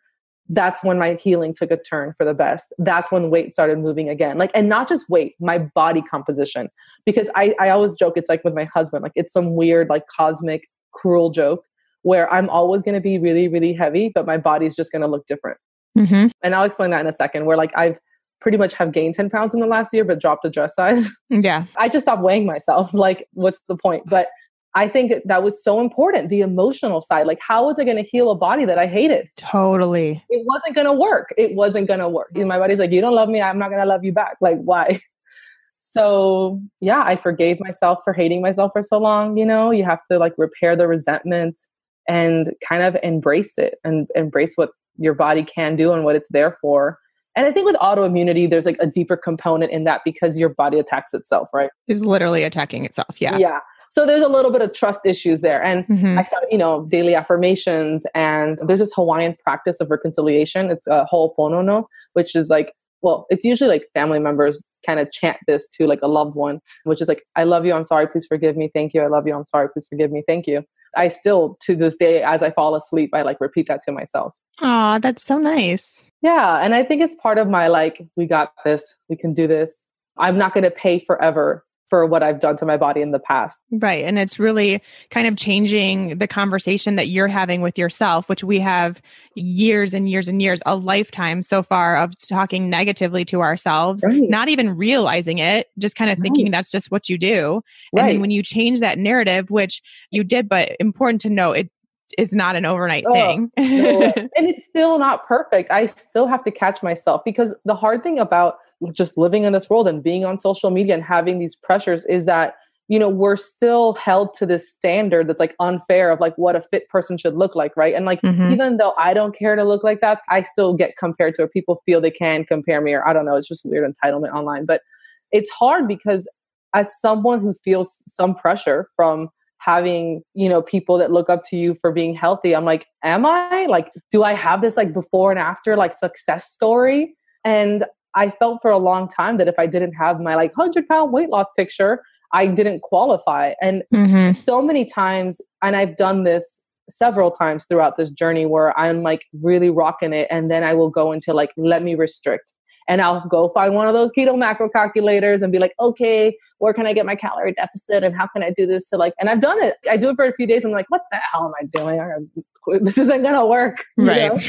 that's when my healing took a turn for the best. That's when weight started moving again. Like, and not just weight, my body composition. Because I always joke, it's like with my husband, like it's some weird, like cosmic, cruel joke where I'm always going to be really, really heavy, but my body's just going to look different. And I'll explain that in a second, where like I've pretty much have gained 10 pounds in the last year, but dropped the dress size. Yeah. I just stopped weighing myself. Like, what's the point? But I think that was so important. The emotional side, like how was I going to heal a body that I hated? Totally. It wasn't going to work. It wasn't going to work. And my body's like, you don't love me. I'm not going to love you back. Like, why? So yeah, I forgave myself for hating myself for so long. You know, you have to like repair the resentment and kind of embrace it and embrace what your body can do and what it's there for. And I think with autoimmunity, there's like a deeper component in that because your body attacks itself, right? It's literally attacking itself. Yeah. Yeah. So there's a little bit of trust issues there. And I started, you know, daily affirmations, and there's this Hawaiian practice of reconciliation. It's a ho'oponopono, which is like, well, it's usually like family members kind of chant this to like a loved one, which is like, I love you. I'm sorry. Please forgive me. Thank you. I love you. I'm sorry. Please forgive me. Thank you. I still, to this day, as I fall asleep, I like repeat that to myself. Aw, that's so nice. Yeah. And I think it's part of my like, we got this, we can do this. I'm not going to pay forever for what I've done to my body in the past. Right. And it's really kind of changing the conversation that you're having with yourself, which we have years and years and years, a lifetime so far of talking negatively to ourselves, Right. not even realizing it, just kind of thinking that's just what you do. And then when you change that narrative, which you did, but important to know, it is not an overnight thing. No way. And it's still not perfect. I still have to catch myself, because the hard thing about just living in this world and being on social media and having these pressures is that, you know, we're still held to this standard that's like unfair of like what a fit person should look like. Right. And like, even though I don't care to look like that, I still get compared to, or people feel they can compare me, or I don't know, it's just weird entitlement online. But it's hard because as someone who feels some pressure from having, you know, people that look up to you for being healthy, I'm like, am I like, do I have this like before and after like success story? And I felt for a long time that if I didn't have my like 100-pound weight loss picture, I didn't qualify. And so many times, and I've done this several times throughout this journey where I'm like really rocking it. And then I will go into like, let me restrict. And I'll go find one of those keto macro calculators and be like, okay, where can I get my calorie deficit? And how can I do this to like, and I've done it. I do it for a few days. I'm like, what the hell am I doing? This isn't going to work. Right. You know?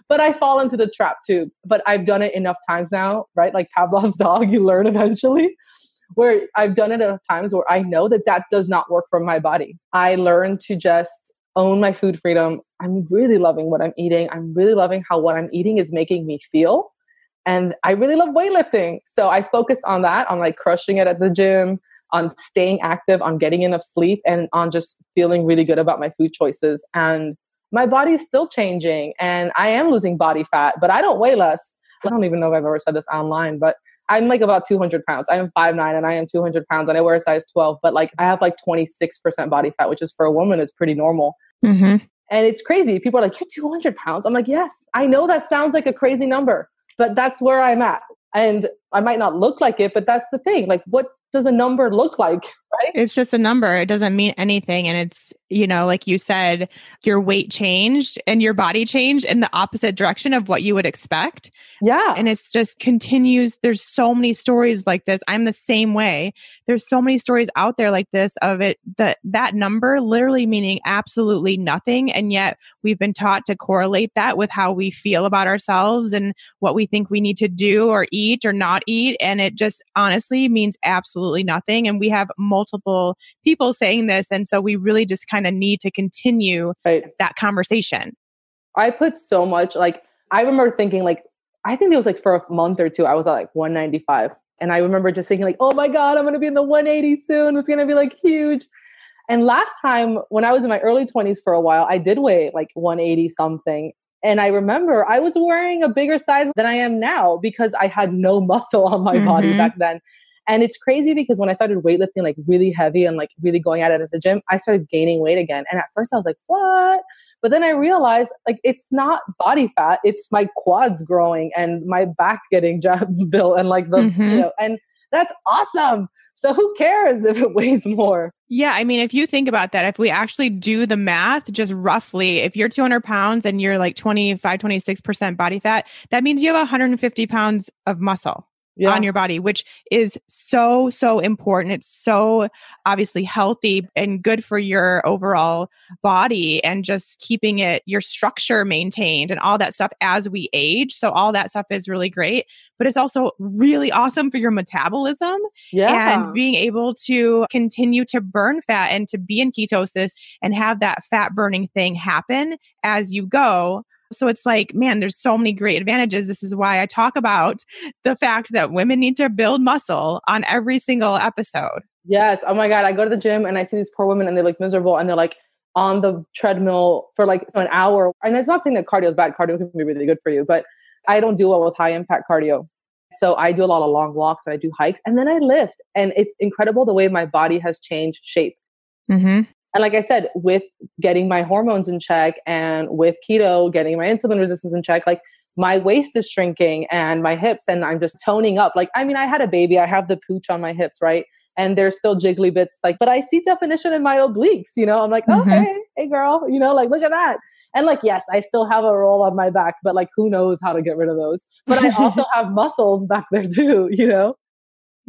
But I fall into the trap too. But I've done it enough times now, right? Like Pavlov's dog, you learn eventually, where I've done it enough times where I know that that does not work for my body. I learned to just own my food freedom. I'm really loving what I'm eating. I'm really loving how what I'm eating is making me feel. And I really love weightlifting. So I focused on that, on like crushing it at the gym, on staying active, on getting enough sleep, and on just feeling really good about my food choices. And my body is still changing and I am losing body fat, but I don't weigh less. I don't even know if I've ever said this online, but I'm like about 200 pounds. I am 5'9" and I am 200 pounds and I wear a size 12, but like I have like 26% body fat, which is for a woman is pretty normal. And it's crazy. People are like, you're 200 pounds. I'm like, yes, I know that sounds like a crazy number, but that's where I'm at. And I might not look like it, but that's the thing. Like, what does a number look like? Right? It's just a number. It doesn't mean anything. And it's, you know, like you said, your weight changed and your body changed in the opposite direction of what you would expect. Yeah. And it's just continues. There's so many stories like this. I'm the same way. There's so many stories out there like this of it, that number literally meaning absolutely nothing. And yet we've been taught to correlate that with how we feel about ourselves and what we think we need to do or eat or not eat. And it just honestly means absolutely nothing. And we have multiple people saying this. And so we really just kind of need to continue that conversation. I put so much, like, I remember thinking like, I think it was like for a month or two, I was at like 195. And I remember just thinking like, oh my God, I'm going to be in the 180 soon. It's going to be like huge. And last time when I was in my early 20s for a while, I did weigh like 180 something. And I remember I was wearing a bigger size than I am now because I had no muscle on my body back then. And it's crazy because when I started weightlifting like really heavy and like really going at it at the gym, I started gaining weight again. And at first I was like, what? But then I realized like it's not body fat, it's my quads growing and my back getting built and like the, you know, and that's awesome. So who cares if it weighs more? Yeah. I mean, if you think about that, if we actually do the math, just roughly, if you're 200 pounds and you're like 25, 26% body fat, that means you have 150 pounds of muscle. On your body, which is so important. It's so obviously healthy and good for your overall body and just keeping it, your structure maintained and all that stuff as we age. So all that stuff is really great, but it's also really awesome for your metabolism and being able to continue to burn fat and to be in ketosis and have that fat burning thing happen as you go. So it's like, man, there's so many great advantages. This is why I talk about the fact that women need to build muscle on every single episode. Yes. Oh my God. I go to the gym and I see these poor women and they look miserable and they're like on the treadmill for like an hour. And it's not saying that cardio is bad. Cardio can be really good for you, but I don't do well with high impact cardio. So I do a lot of long walks and I do hikes and then I lift. And it's incredible the way my body has changed shape. And like I said, with getting my hormones in check and with keto, getting my insulin resistance in check, like my waist is shrinking and my hips and I'm just toning up. Like, I mean, I had a baby, I have the pooch on my hips, right? And there's still jiggly bits, like, but I see definition in my obliques, you know, I'm like, okay, hey girl, you know, like, look at that. And like, yes, I still have a roll on my back, but like, who knows how to get rid of those? But I also have muscles back there too, you know?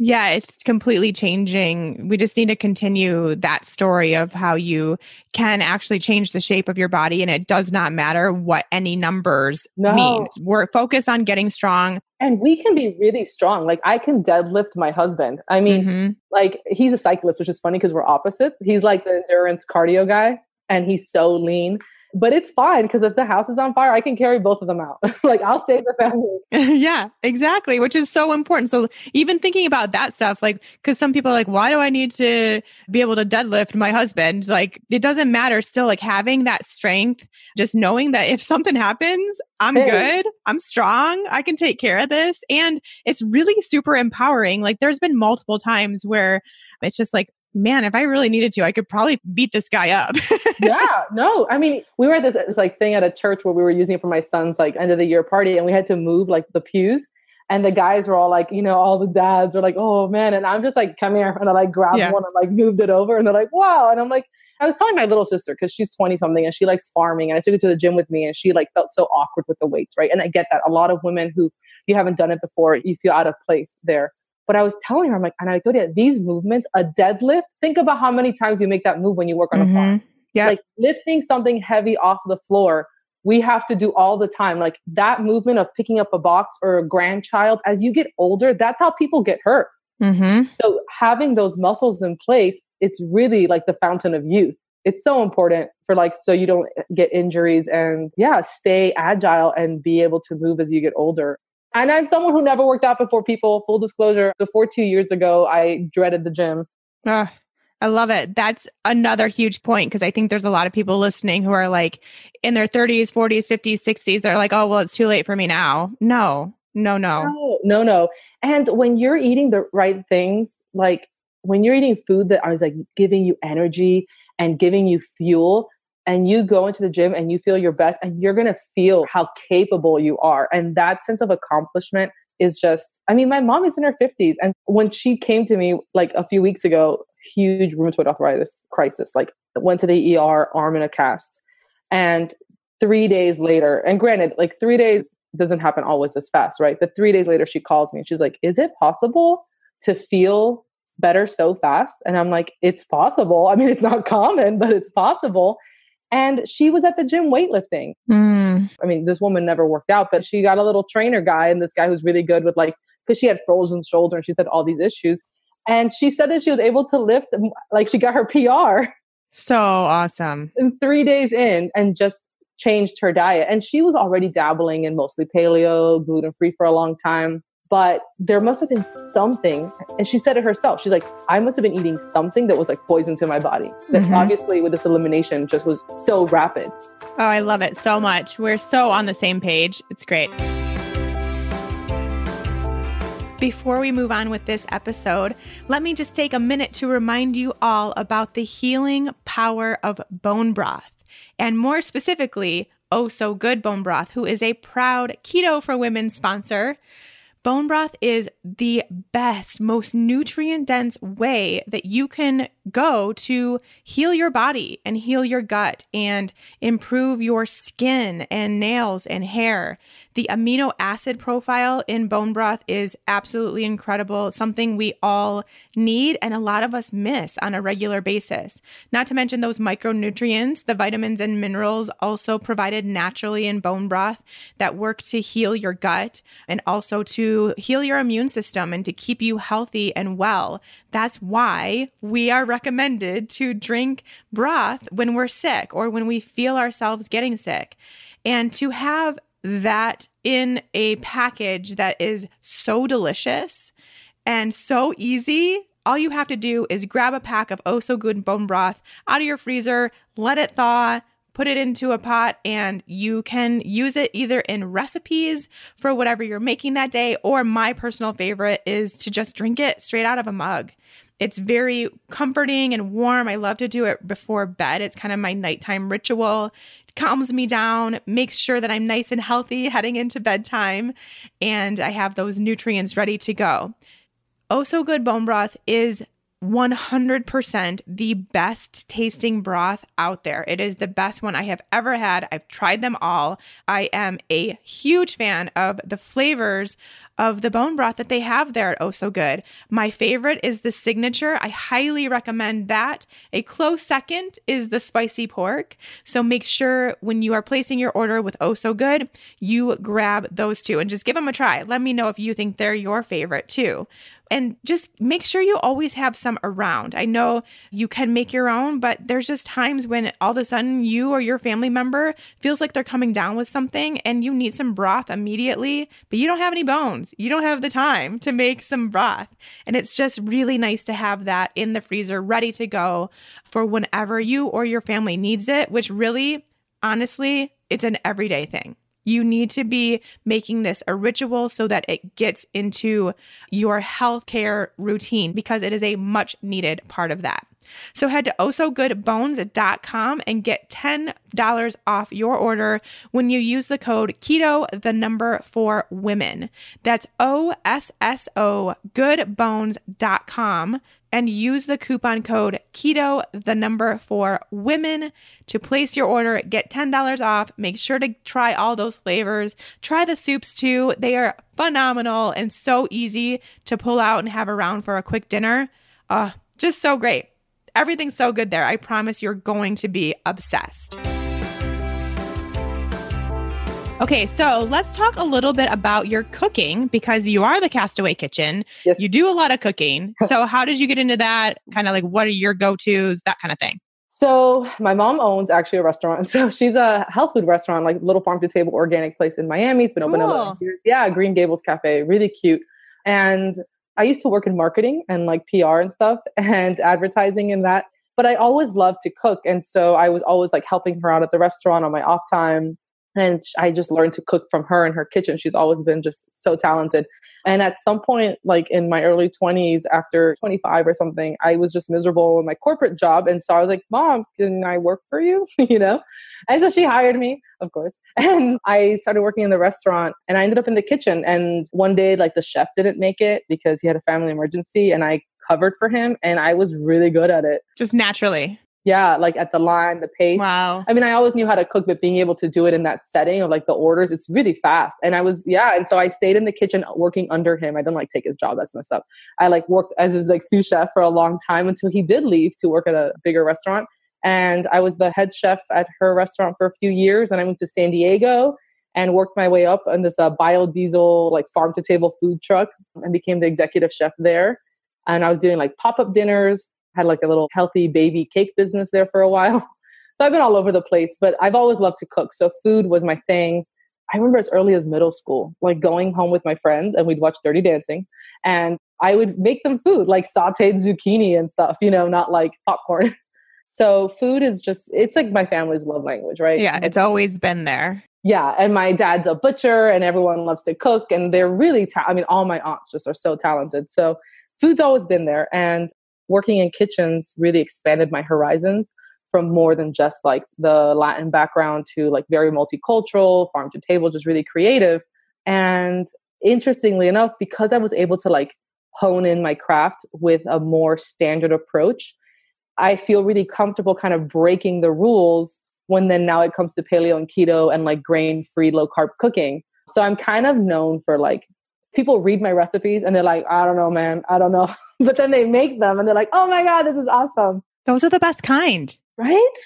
Yeah, it's completely changing. We just need to continue that story of how you can actually change the shape of your body, and it does not matter what any numbers mean. No. We're focused on getting strong. And we can be really strong. Like I can deadlift my husband. I mean, like he's a cyclist, which is funny because we're opposites. He's like the endurance cardio guy and he's so lean. But it's fine because if the house is on fire, I can carry both of them out. Like I'll save the family. Yeah, exactly, which is so important. So even thinking about that stuff, like, because some people are like, why do I need to be able to deadlift my husband? Like, it doesn't matter still, like having that strength, just knowing that if something happens, I'm good, I'm strong, I can take care of this. And it's really super empowering. Like there's been multiple times where it's just like, man, if I really needed to, I could probably beat this guy up. Yeah, no. I mean, we were at this like thing at a church where we were using it for my son's like end of the year party, and we had to move like the pews. And the guys were all like, you know, all the dads were like, oh man. And I'm just like, come here. And I like grabbed one and like moved it over. And they're like, wow. And I'm like, I was telling my little sister, because she's 20 something and she likes farming. And I took her to the gym with me and she like felt so awkward with the weights, right? And I get that. A lot of women who you haven't done it before, you feel out of place there. But I was telling her, I'm like, and I told you, these movements, a deadlift, think about how many times you make that move when you work on a farm. Yeah. Like lifting something heavy off the floor, we have to do all the time. Like that movement of picking up a box or a grandchild, as you get older, that's how people get hurt. So having those muscles in place, it's really like the fountain of youth. It's so important for like, so you don't get injuries and stay agile and be able to move as you get older. And I'm someone who never worked out before, people. Full disclosure, before 2 years ago, I dreaded the gym. I love it. That's another huge point because I think there's a lot of people listening who are like in their 30s, 40s, 50s, 60s. They're like, oh, well, it's too late for me now. No. And when you're eating the right things, like when you're eating food that is like giving you energy and giving you fuel, and you go into the gym and you feel your best and you're going to feel how capable you are. And that sense of accomplishment is just, I mean, my mom is in her 50s. And when she came to me like a few weeks ago, huge rheumatoid arthritis crisis, like went to the ER, arm in a cast. And 3 days later, and granted, like 3 days doesn't happen always this fast, right? But 3 days later, she calls me and she's like, is it possible to feel better so fast? And I'm like, it's possible. I mean, it's not common, but it's possible. And she was at the gym weightlifting. I mean, this woman never worked out, but she got a little trainer guy and this guy who's really good with like, because she had frozen shoulder and she said all these issues. And she said that she was able to lift, like she got her PR. So awesome. In 3 days in and just changed her diet. And she was already dabbling in mostly paleo, gluten-free for a long time. But there must have been something. And she said it herself. She's like, I must have been eating something that was like poison to my body. That obviously with this elimination just was so rapid. Oh, I love it so much. We're so on the same page. It's great. Before we move on with this episode, let me just take a minute to remind you all about the healing power of bone broth. And more specifically, Oh So Good Bone Broth, who is a proud Keto for Women sponsor. Bone broth is the best, most nutrient-dense way that you can go to heal your body and heal your gut and improve your skin and nails and hair. The amino acid profile in bone broth is absolutely incredible, something we all need and a lot of us miss on a regular basis. Not to mention those micronutrients, the vitamins and minerals also provided naturally in bone broth that work to heal your gut and also to heal your immune system and to keep you healthy and well. That's why we are recommended to drink broth when we're sick or when we feel ourselves getting sick. And to have that in a package that is so delicious and so easy, all you have to do is grab a pack of Oh So Good Bone Broth out of your freezer, let it thaw, put it into a pot, and you can use it either in recipes for whatever you're making that day, or my personal favorite is to just drink it straight out of a mug. It's very comforting and warm. I love to do it before bed. It's kind of my nighttime ritual. It calms me down, makes sure that I'm nice and healthy heading into bedtime, and I have those nutrients ready to go. Oh So Good Bone Broth is 100% the best tasting broth out there. It is the best one I have ever had. I've tried them all. I am a huge fan of the flavors of the bone broth that they have there at Oh So Good. My favorite is the signature. I highly recommend that. A close second is the spicy pork. So make sure when you are placing your order with Oh So Good, you grab those two and just give them a try. Let me know if you think they're your favorite too. And just make sure you always have some around. I know you can make your own, but there's just times when all of a sudden you or your family member feels like they're coming down with something and you need some broth immediately, but you don't have any bones. You don't have the time to make some broth. And it's just really nice to have that in the freezer ready to go for whenever you or your family needs it, which really, honestly, it's an everyday thing. You need to be making this a ritual so that it gets into your healthcare routine because it is a much needed part of that. So head to ohsogoodbones.com and get $10 off your order when you use the code KETO, for women. That's OSSO goodbones.com and use the coupon code KETO, for women to place your order. Get $10 off. Make sure to try all those flavors. Try the soups too. They are phenomenal and so easy to pull out and have around for a quick dinner. Just so great. Everything's so good there. I promise you're going to be obsessed. Okay, so let's talk a little bit about your cooking because you are the Castaway Kitchen. Yes. You do a lot of cooking. So how did you get into that? Kind of like what are your go-tos, that kind of thing? So my mom owns actually a restaurant. So she's a health food restaurant, like little farm to table organic place in Miami. It's been open 11 years. Yeah, Green Gables Cafe, really cute. And I used to work in marketing and like PR and stuff and advertising and that, but I always loved to cook. And so I was always like helping her out at the restaurant on my off time. And I just learned to cook from her in her kitchen. She's always been just so talented. And at some point, like in my early 20s, after 25 or something, I was just miserable in my corporate job. And so I was like, Mom, can I work for you? And so she hired me, of course. And I started working in the restaurant and I ended up in the kitchen. And one day, like the chef didn't make it because he had a family emergency and I covered for him. And I was really good at it. Just naturally. Yeah, like at the line, the pace. Wow. I mean, I always knew how to cook, but being able to do it in that setting of like the orders, it's really fast. And and so I stayed in the kitchen working under him. I didn't like take his job. That's messed up. I like worked as his like sous chef for a long time until he did leave to work at a bigger restaurant. And I was the head chef at her restaurant for a few years. And I moved to San Diego and worked my way up on this biodiesel, like farm to table food truck and became the executive chef there. And I was doing like pop-up dinners. Had like a little healthy baby cake business there for a while. So I've been all over the place, but I've always loved to cook. So food was my thing. I remember as early as middle school, like going home with my friends and we'd watch Dirty Dancing and I would make them food, like sauteed zucchini and stuff, not like popcorn. So food is it's like my family's love language, right? Yeah, it's always been there. Yeah. And my dad's a butcher and everyone loves to cook and they're really, all my aunts just are so talented. So food's always been there. And working in kitchens really expanded my horizons from more than just like the Latin background to like very multicultural, farm to table, just really creative. And interestingly enough, because I was able to like hone in my craft with a more standard approach, I feel really comfortable kind of breaking the rules when then now it comes to paleo and keto and like grain-free, low-carb cooking. So I'm kind of known for like, people read my recipes and they're like, I don't know, man, I don't know. But then they make them and they're like, oh my God, this is awesome. Those are the best kind. Right?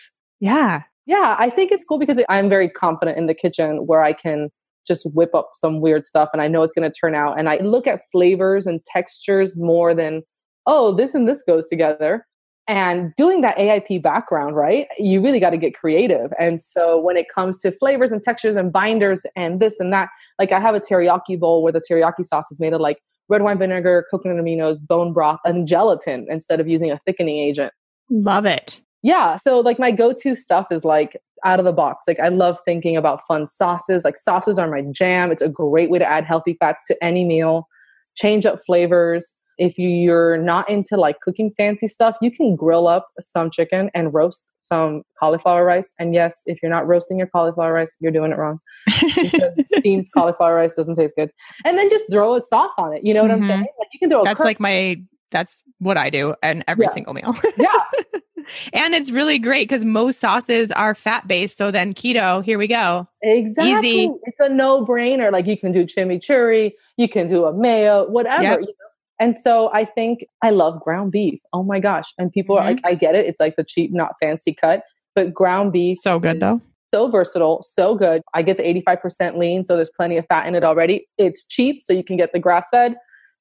Yeah. Yeah. I think it's cool because I'm very confident in the kitchen where I can just whip up some weird stuff and I know it's going to turn out. And I look at flavors and textures more than, oh, this and this goes together. And doing that AIP background, right? You really got to get creative. And so when it comes to flavors and textures and binders and this and that, like I have a teriyaki bowl where the teriyaki sauce is made of like red wine vinegar, coconut aminos, bone broth, and gelatin instead of using a thickening agent. Love it. Yeah. So like my go-to stuff is like out of the box. Like I love thinking about fun sauces. Like sauces are my jam. It's a great way to add healthy fats to any meal, change up flavors. If you're not into like cooking fancy stuff, you can grill up some chicken and roast some cauliflower rice. And yes, if you're not roasting your cauliflower rice, you're doing it wrong because steamed cauliflower rice doesn't taste good. And then just throw a sauce on it. You know what I'm saying? Like you can throw That's like my That's what I do in every single meal. Yeah. And it's really great because most sauces are fat-based. So then keto, here we go. Exactly. Easy. It's a no-brainer. Like you can do chimichurri, you can do a mayo, whatever. Yep. You know? And so I think I love ground beef. Oh my gosh. And people are like, I get it. It's like the cheap, not fancy cut, but ground beef. So good though. So versatile, so good. I get the 85% lean, so there's plenty of fat in it already. It's cheap, so you can get the grass-fed.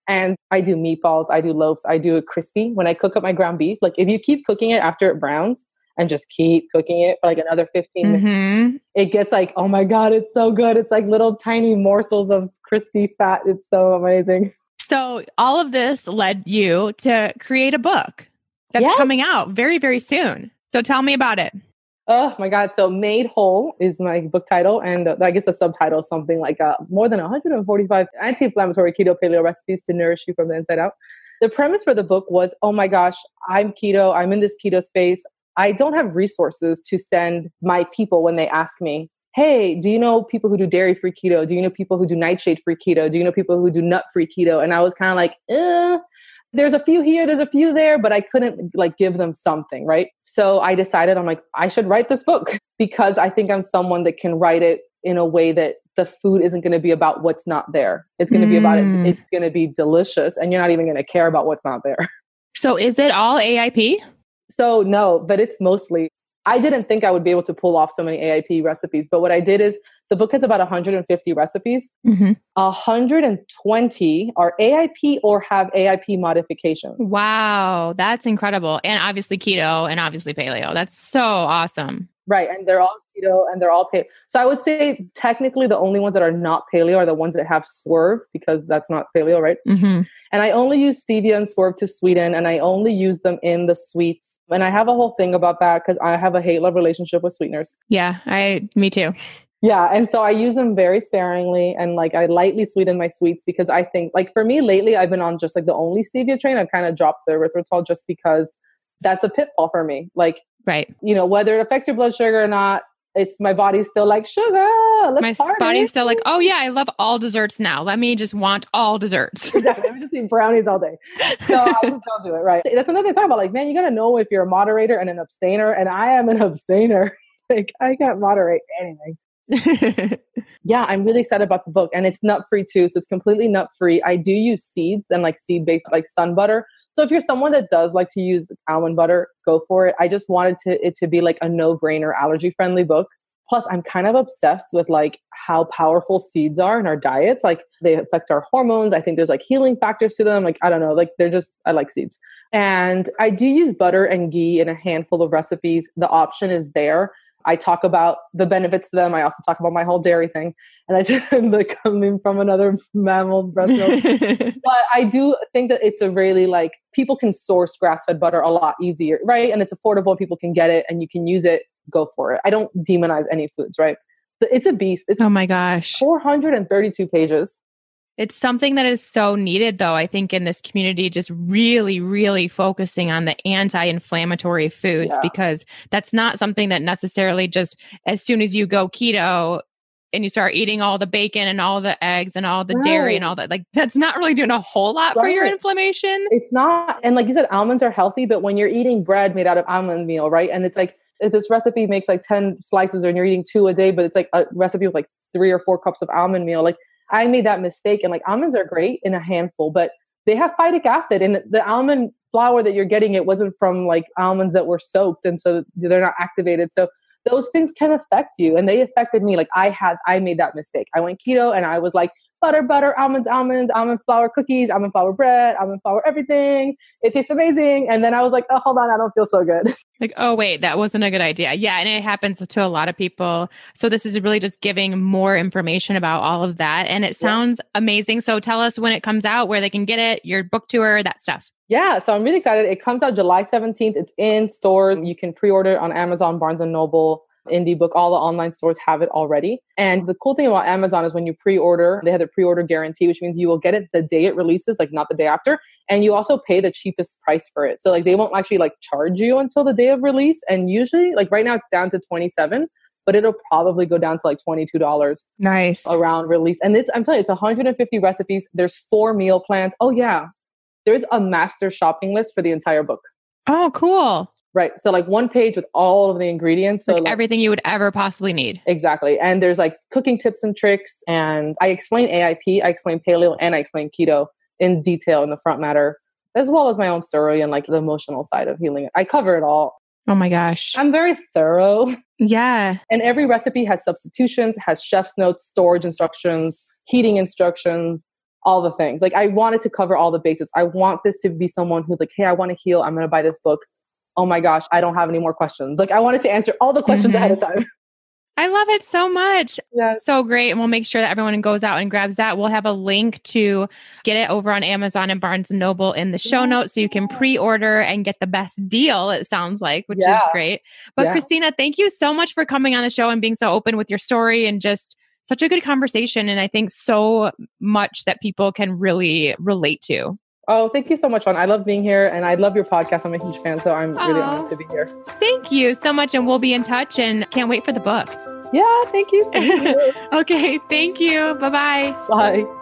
And I do meatballs, I do loaves, I do it crispy. When I cook up my ground beef, like if you keep cooking it after it browns and just keep cooking it for like another 15 minutes, it gets like, oh my God, it's so good. It's like little tiny morsels of crispy fat. It's so amazing. So all of this led you to create a book that's coming out very, very soon. So tell me about it. Oh my God. So Made Whole is my book title. And I guess the subtitle is something like more than 145 anti-inflammatory keto paleo recipes to nourish you from the inside out. The premise for the book was, oh my gosh, I'm keto. I'm in this keto space. I don't have resources to send my people when they ask me, hey, do you know people who do dairy-free keto? Do you know people who do nightshade-free keto? Do you know people who do nut-free keto? And I was kind of like, there's a few here, there's a few there, but I couldn't like give them something, right? So I decided, I'm like, I should write this book because I think I'm someone that can write it in a way that the food isn't going to be about what's not there. It's going to be about it. It's going to be delicious and you're not even going to care about what's not there. So is it all AIP? So no, but it's mostly, I didn't think I would be able to pull off so many AIP recipes, but what I did is the book has about 150 recipes. 120 are AIP or have AIP modification. Wow, that's incredible. And obviously keto and obviously paleo. That's so awesome. Right. And they're all keto and they're all paleo. So I would say technically the only ones that are not paleo are the ones that have swerve because that's not paleo, right? And I only use stevia and swerve to sweeten and I only use them in the sweets. And I have a whole thing about that because I have a hate-love relationship with sweeteners. Yeah, me too. Yeah. And so I use them very sparingly and like I lightly sweeten my sweets because I think like for me lately, I've been on just like the only stevia train. I've kind of dropped the erythritol just because that's a pitfall for me. Like, right. You know, whether it affects your blood sugar or not, it's my body's still like sugar. My body's still like, oh yeah, I love all desserts now. Let me just want all desserts. Exactly. Let me just eat brownies all day. So I just don't do it. Right. That's another thing to talk about. Like, man, you got to know if you're a moderator and an abstainer. And I am an abstainer. Like I can't moderate anything. Yeah, I'm really excited about the book and it's nut-free too. So it's completely nut-free. I do use seeds and like seed-based like sun butter. So if you're someone that does like to use almond butter, go for it. I just wanted it to be like a no-brainer allergy-friendly book. Plus, I'm kind of obsessed with like how powerful seeds are in our diets. Like they affect our hormones. I think there's like healing factors to them. Like, I don't know, like I like seeds. And I do use butter and ghee in a handful of recipes. The option is there. I talk about the benefits to them. I also talk about my whole dairy thing. And I just like coming from another mammal's breast milk. But I do think that it's a really like, people can source grass-fed butter a lot easier, right? And it's affordable. People can get it and you can use it. Go for it. I don't demonize any foods, right? It's a beast. It's oh my gosh. 432 pages. It's something that is so needed, though, I think, in this community, just really, really focusing on the anti-inflammatory foods, because that's not something that necessarily just as soon as you go keto and you start eating all the bacon and all the eggs and all the dairy and all that, like that's not really doing a whole lot for your inflammation. It's not. And like you said, almonds are healthy, but when you're eating bread made out of almond meal, right? And it's like, if this recipe makes like 10 slices and you're eating 2 a day, but it's like a recipe with like 3 or 4 cups of almond meal, like I made that mistake. And like almonds are great in a handful, but they have phytic acid, and the almond flour that you're getting, it wasn't from like almonds that were soaked. And so they're not activated. So those things can affect you. And they affected me. Like I made that mistake. I went keto and I was like, butter, almonds, almond flour cookies, almond flour bread, almond flour everything. It tastes amazing. And then I was like, oh, hold on, I don't feel so good. Like, oh, wait, that wasn't a good idea. Yeah. And it happens to a lot of people. So this is really just giving more information about all of that. And it sounds amazing. So tell us when it comes out, where they can get it, your book tour, that stuff. Yeah. So I'm really excited. It comes out July 17th. It's in stores. You can pre-order it on Amazon, Barnes & Noble, Indie Book. All the online stores have it already. And the cool thing about Amazon is when you pre-order, they have the pre-order guarantee, which means you will get it the day it releases, like not the day after. And you also pay the cheapest price for it. So like they won't actually like charge you until the day of release. And usually like right now it's down to $27, but it'll probably go down to like $22. Nice. Around release. And I'm telling you, it's 150 recipes. There's 4 meal plans. Oh yeah. there's a master shopping list for the entire book. Oh, cool. Right. So like one page with all of the ingredients. So like everything you would ever possibly need. Exactly. And there's like cooking tips and tricks. And I explain AIP, I explain paleo, and I explain keto in detail in the front matter, as well as my own story and like the emotional side of healing. I cover it all. Oh my gosh. I'm very thorough. Yeah. And every recipe has substitutions, has chef's notes, storage instructions, heating instructions, all the things. Like I wanted to cover all the bases. I want this to be someone who's like, hey, I want to heal. I'm going to buy this book. Oh my gosh, I don't have any more questions. Like I wanted to answer all the questions ahead of time. I love it so much. Yeah. So great. And we'll make sure that everyone goes out and grabs that. We'll have a link to get it over on Amazon and Barnes & Noble in the show notes so you can pre-order and get the best deal, it sounds like, which is great. But Cristina, thank you so much for coming on the show and being so open with your story and just such a good conversation. And I think so much that people can really relate to. Oh, thank you so much, Ron. I love being here and I love your podcast. I'm a huge fan, so I'm really honored to be here. Thank you so much. And we'll be in touch and can't wait for the book. Yeah, thank you so much. Okay, thank you. Bye-bye. Bye.